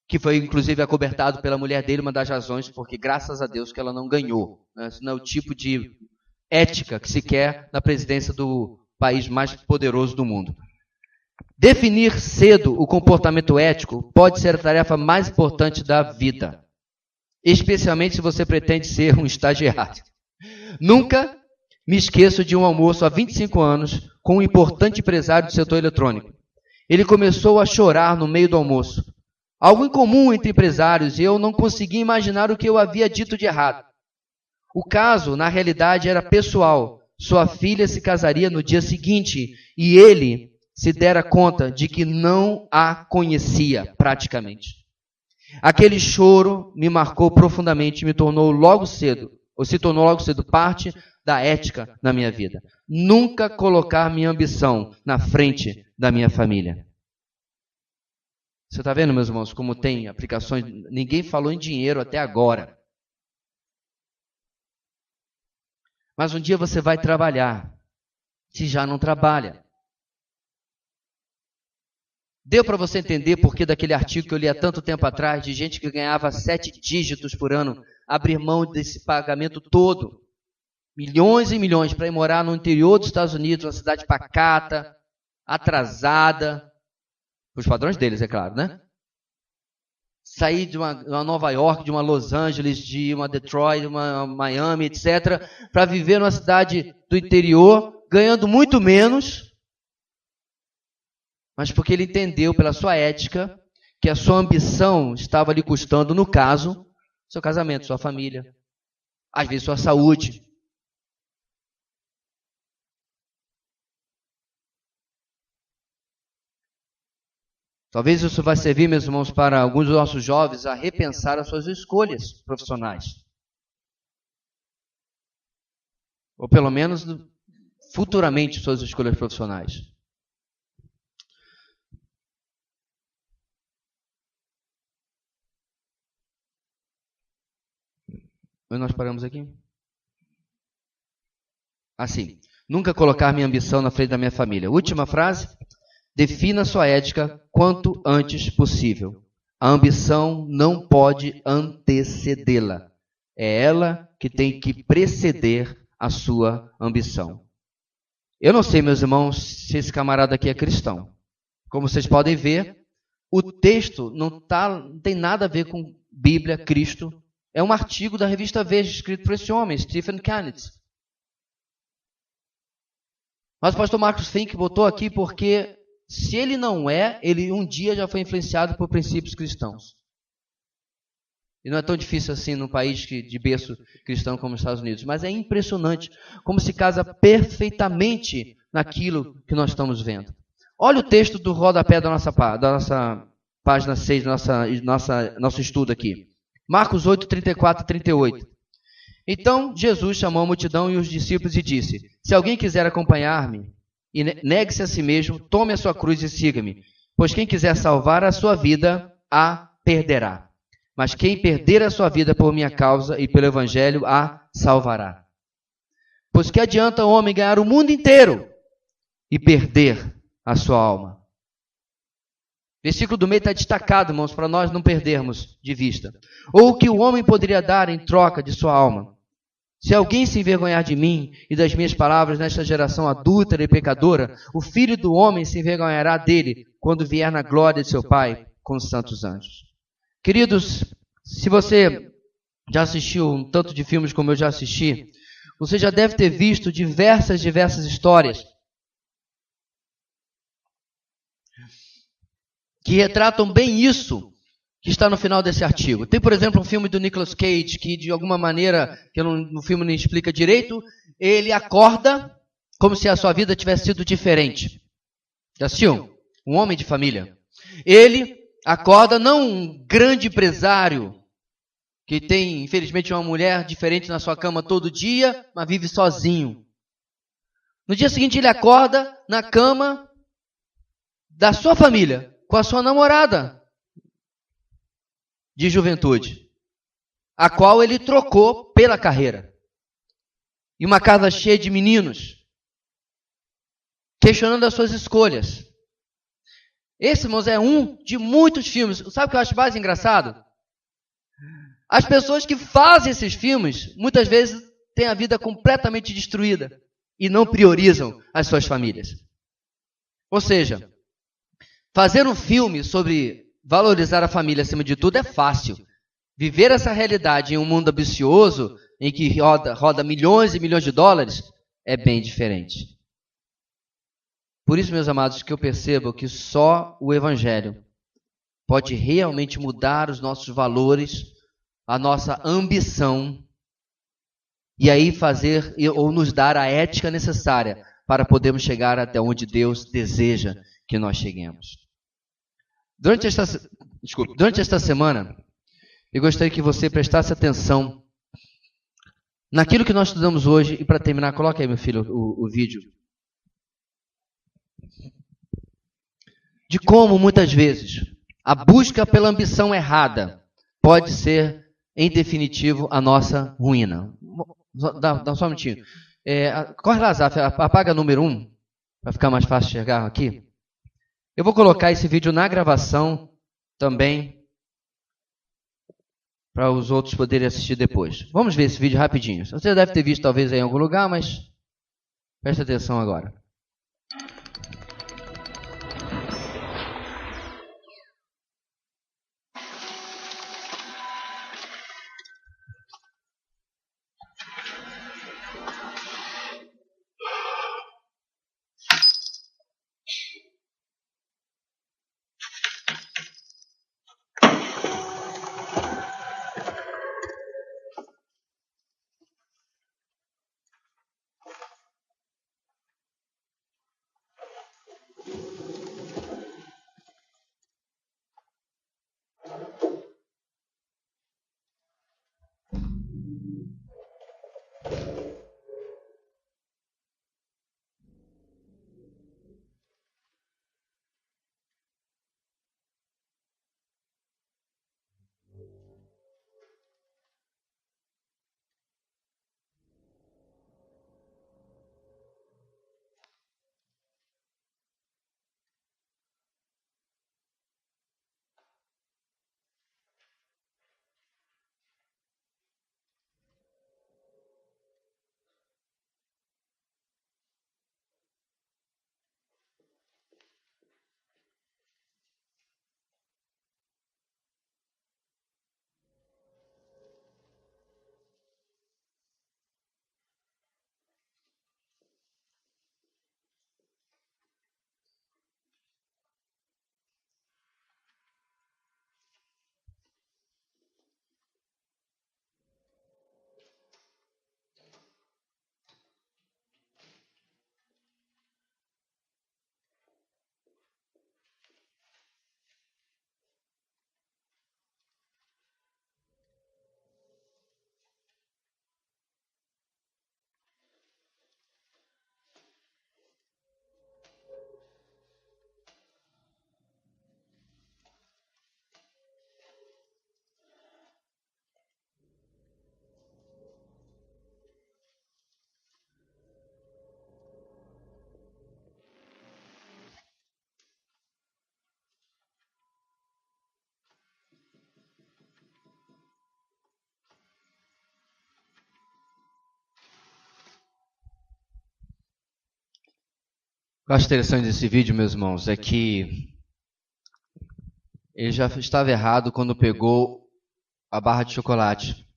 Que foi inclusive acobertado pela mulher dele, uma das razões, porque graças a Deus que ela não ganhou. Né? Isso não é o tipo de ética que se quer na presidência do país mais poderoso do mundo. Definir cedo o comportamento ético pode ser a tarefa mais importante da vida. especialmente se você pretende ser um estagiário. Nunca me esqueço de um almoço há 25 anos com um importante empresário do setor eletrônico. Ele começou a chorar no meio do almoço. Algo incomum entre empresários, e eu não conseguia imaginar o que eu havia dito de errado. O caso, na realidade, era pessoal. Sua filha se casaria no dia seguinte e ele se dera conta de que não a conhecia praticamente. Aquele choro me marcou profundamente e se tornou logo cedo parte da ética na minha vida. Nunca colocar minha ambição na frente da minha família. Você está vendo, meus irmãos, como tem aplicações? Ninguém falou em dinheiro até agora. Mas um dia você vai trabalhar, se já não trabalha. Deu para você entender por que daquele artigo que eu li há tanto tempo atrás, de gente que ganhava 7 dígitos por ano, abrir mão desse pagamento todo, milhões e milhões, para ir morar no interior dos Estados Unidos, uma cidade pacata, atrasada, os padrões deles, é claro, né? Sair de uma Nova York, de uma Los Angeles, de uma Detroit, de uma Miami, etc., para viver numa cidade do interior, ganhando muito menos, mas porque ele entendeu pela sua ética que a sua ambição estava lhe custando, no caso, seu casamento, sua família, às vezes sua saúde. Talvez isso vai servir, meus irmãos, para alguns dos nossos jovens a repensar as suas escolhas profissionais. Ou pelo menos futuramente suas escolhas profissionais. Onde nós paramos aqui? Assim, nunca colocar minha ambição na frente da minha família. Última frase. Defina sua ética quanto antes possível. A ambição não pode antecedê-la. É ela que tem que preceder a sua ambição. Eu não sei, meus irmãos, se esse camarada aqui é cristão. Como vocês podem ver, o texto não tem nada a ver com Bíblia, Cristo. É um artigo da revista Veja, escrito por esse homem, Stephen Kennett. Mas o pastor Marcos Fink botou aqui porque, se ele não é, ele um dia já foi influenciado por princípios cristãos. E não é tão difícil assim num país de berço cristão como os Estados Unidos. Mas é impressionante como se casa perfeitamente naquilo que nós estamos vendo. Olha o texto do rodapé da nossa página 6, nosso estudo aqui. Marcos 8, 34 e 38. Então Jesus chamou a multidão e os discípulos e disse: se alguém quiser acompanhar-me, e negue-se a si mesmo, tome a sua cruz e siga-me. Pois quem quiser salvar a sua vida, a perderá. Mas quem perder a sua vida por minha causa e pelo evangelho, a salvará. Pois que adianta o homem ganhar o mundo inteiro e perder a sua alma? Versículo do meio está destacado, irmãos, para nós não perdermos de vista. Ou o que o homem poderia dar em troca de sua alma? Se alguém se envergonhar de mim e das minhas palavras nesta geração adúltera e pecadora, o Filho do Homem se envergonhará dele quando vier na glória de seu Pai com os santos anjos. Queridos, se você já assistiu um tanto de filmes como eu já assisti, você já deve ter visto diversas histórias que retratam bem isso que está no final desse artigo. Tem, por exemplo, um filme do Nicolas Cage, que de alguma maneira, que no filme não explica direito, ele acorda como se a sua vida tivesse sido diferente. Já assistiu? Um homem de família. Ele acorda não um grande empresário, que tem, infelizmente, uma mulher diferente na sua cama todo dia, mas vive sozinho. No dia seguinte ele acorda na cama da sua família, com a sua namorada de juventude, a qual ele trocou pela carreira. E uma casa cheia de meninos, questionando as suas escolhas. Esse, irmãos, é um de muitos filmes. Sabe o que eu acho mais engraçado? As pessoas que fazem esses filmes, muitas vezes, têm a vida completamente destruída e não priorizam as suas famílias. Ou seja, fazer um filme sobre valorizar a família acima de tudo é fácil. viver essa realidade em um mundo ambicioso, em que roda milhões e milhões de dólares, é bem diferente. Por isso, meus amados, que eu percebo que só o Evangelho pode realmente mudar os nossos valores, a nossa ambição, e aí fazer ou nos dar a ética necessária para podermos chegar até onde Deus deseja que nós cheguemos. Durante esta semana, eu gostaria que você prestasse atenção naquilo que nós estudamos hoje. E para terminar, coloca aí, meu filho, o vídeo. De como, muitas vezes, a busca pela ambição errada pode ser, em definitivo, a nossa ruína. Dá só um minutinho. Corre lá, Zaf, apaga número 1, para ficar mais fácil enxergar aqui. Eu vou colocar esse vídeo na gravação também, para os outros poderem assistir depois. Vamos ver esse vídeo rapidinho. Você deve ter visto talvez em algum lugar, mas preste atenção agora. O que eu acho interessante desse vídeo, meus irmãos, é que ele já estava errado quando pegou a barra de chocolate,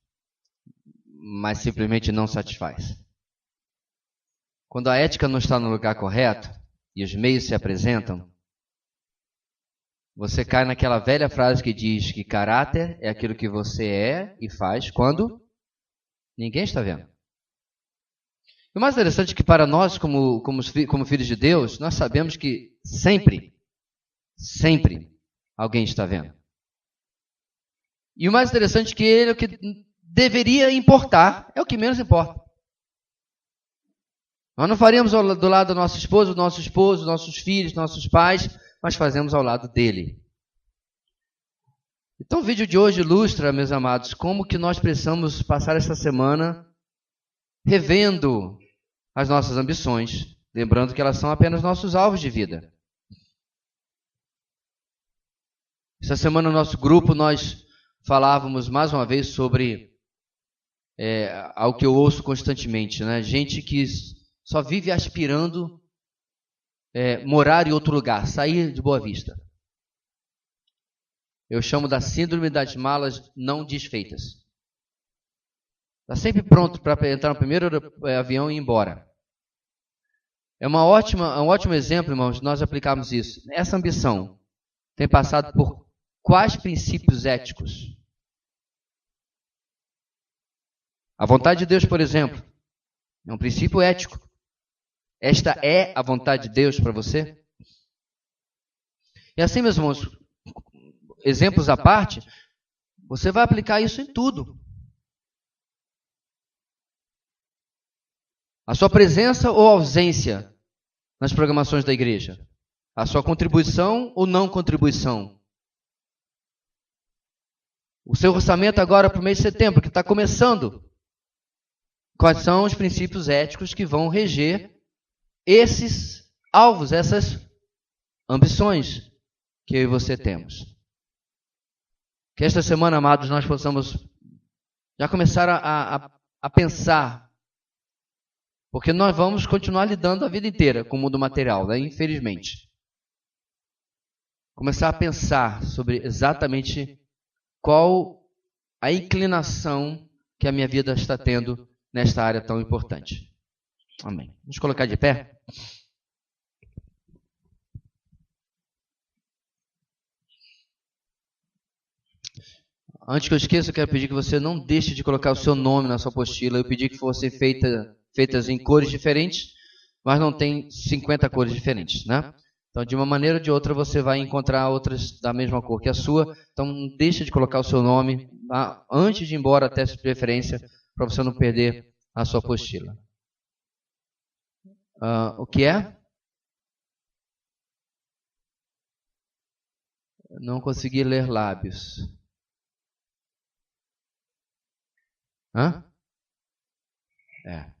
mas simplesmente não satisfaz. Quando a ética não está no lugar correto e os meios se apresentam, você cai naquela velha frase que diz que caráter é aquilo que você é e faz quando ninguém está vendo. O mais interessante é que para nós, como filhos de Deus, nós sabemos que sempre alguém está vendo. E o mais interessante é que ele é o que deveria importar, é o que menos importa. Nós não faríamos do lado do nosso esposo, nossos filhos, nossos pais, mas fazemos ao lado dele. Então o vídeo de hoje ilustra, meus amados, como que nós precisamos passar esta semana revendo as nossas ambições, lembrando que elas são apenas nossos alvos de vida. Essa semana no nosso grupo nós falávamos mais uma vez sobre algo que eu ouço constantemente, né? Gente que só vive aspirando morar em outro lugar, sair de Boa Vista. Eu chamo da síndrome das malas não desfeitas. Está sempre pronto para entrar no primeiro avião e ir embora. É um ótimo exemplo, irmãos, de nós aplicarmos isso. Essa ambição tem passado por quais princípios éticos? A vontade de Deus, por exemplo, é um princípio ético. Esta é a vontade de Deus para você? E assim, meus irmãos, exemplos à parte, você vai aplicar isso em tudo. A sua presença ou ausência nas programações da igreja? A sua contribuição ou não contribuição? O seu orçamento agora para o mês de setembro, que está começando. Quais são os princípios éticos que vão reger esses alvos, essas ambições que eu e você temos? Que esta semana, amados, nós possamos já começar a pensar, porque nós vamos continuar lidando a vida inteira com o mundo material, né? Infelizmente. Começar a pensar sobre exatamente qual a inclinação que a minha vida está tendo nesta área tão importante. Amém. Vamos colocar de pé? Antes que eu esqueça, eu quero pedir que você não deixe de colocar o seu nome na sua apostila. Eu pedi que fossem feitas em cores diferentes, mas não tem 50 cores diferentes, né? Então, de uma maneira ou de outra, você vai encontrar outras da mesma cor que a sua. Então, não deixe de colocar o seu nome antes de ir embora, até de preferência, para você não perder a sua apostila. O que é? Não consegui ler lábios. Hã? É.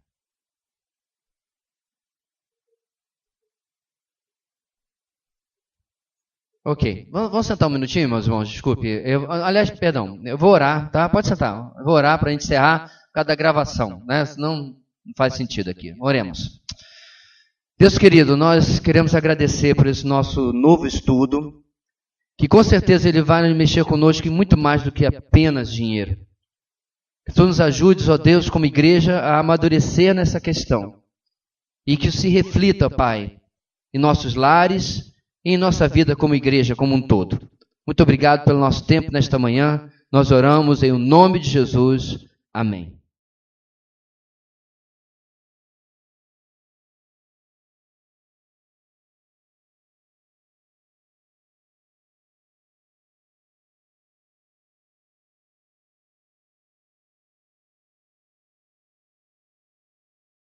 Ok. Vamos sentar um minutinho, meus irmãos? Desculpe. Aliás, perdão. Eu vou orar, tá? Pode sentar. Eu vou orar para a gente encerrar por causa da gravação, né? Senão não faz sentido aqui. Oremos. Deus querido, nós queremos agradecer por esse nosso novo estudo, que com certeza ele vai mexer conosco em muito mais do que apenas dinheiro. Que tu nos ajudes, ó Deus, como igreja, a amadurecer nessa questão. E que isso se reflita, Pai, em nossos lares e em nossa vida como igreja, como um todo. Muito obrigado pelo nosso tempo nesta manhã. Nós oramos em nome de Jesus. Amém.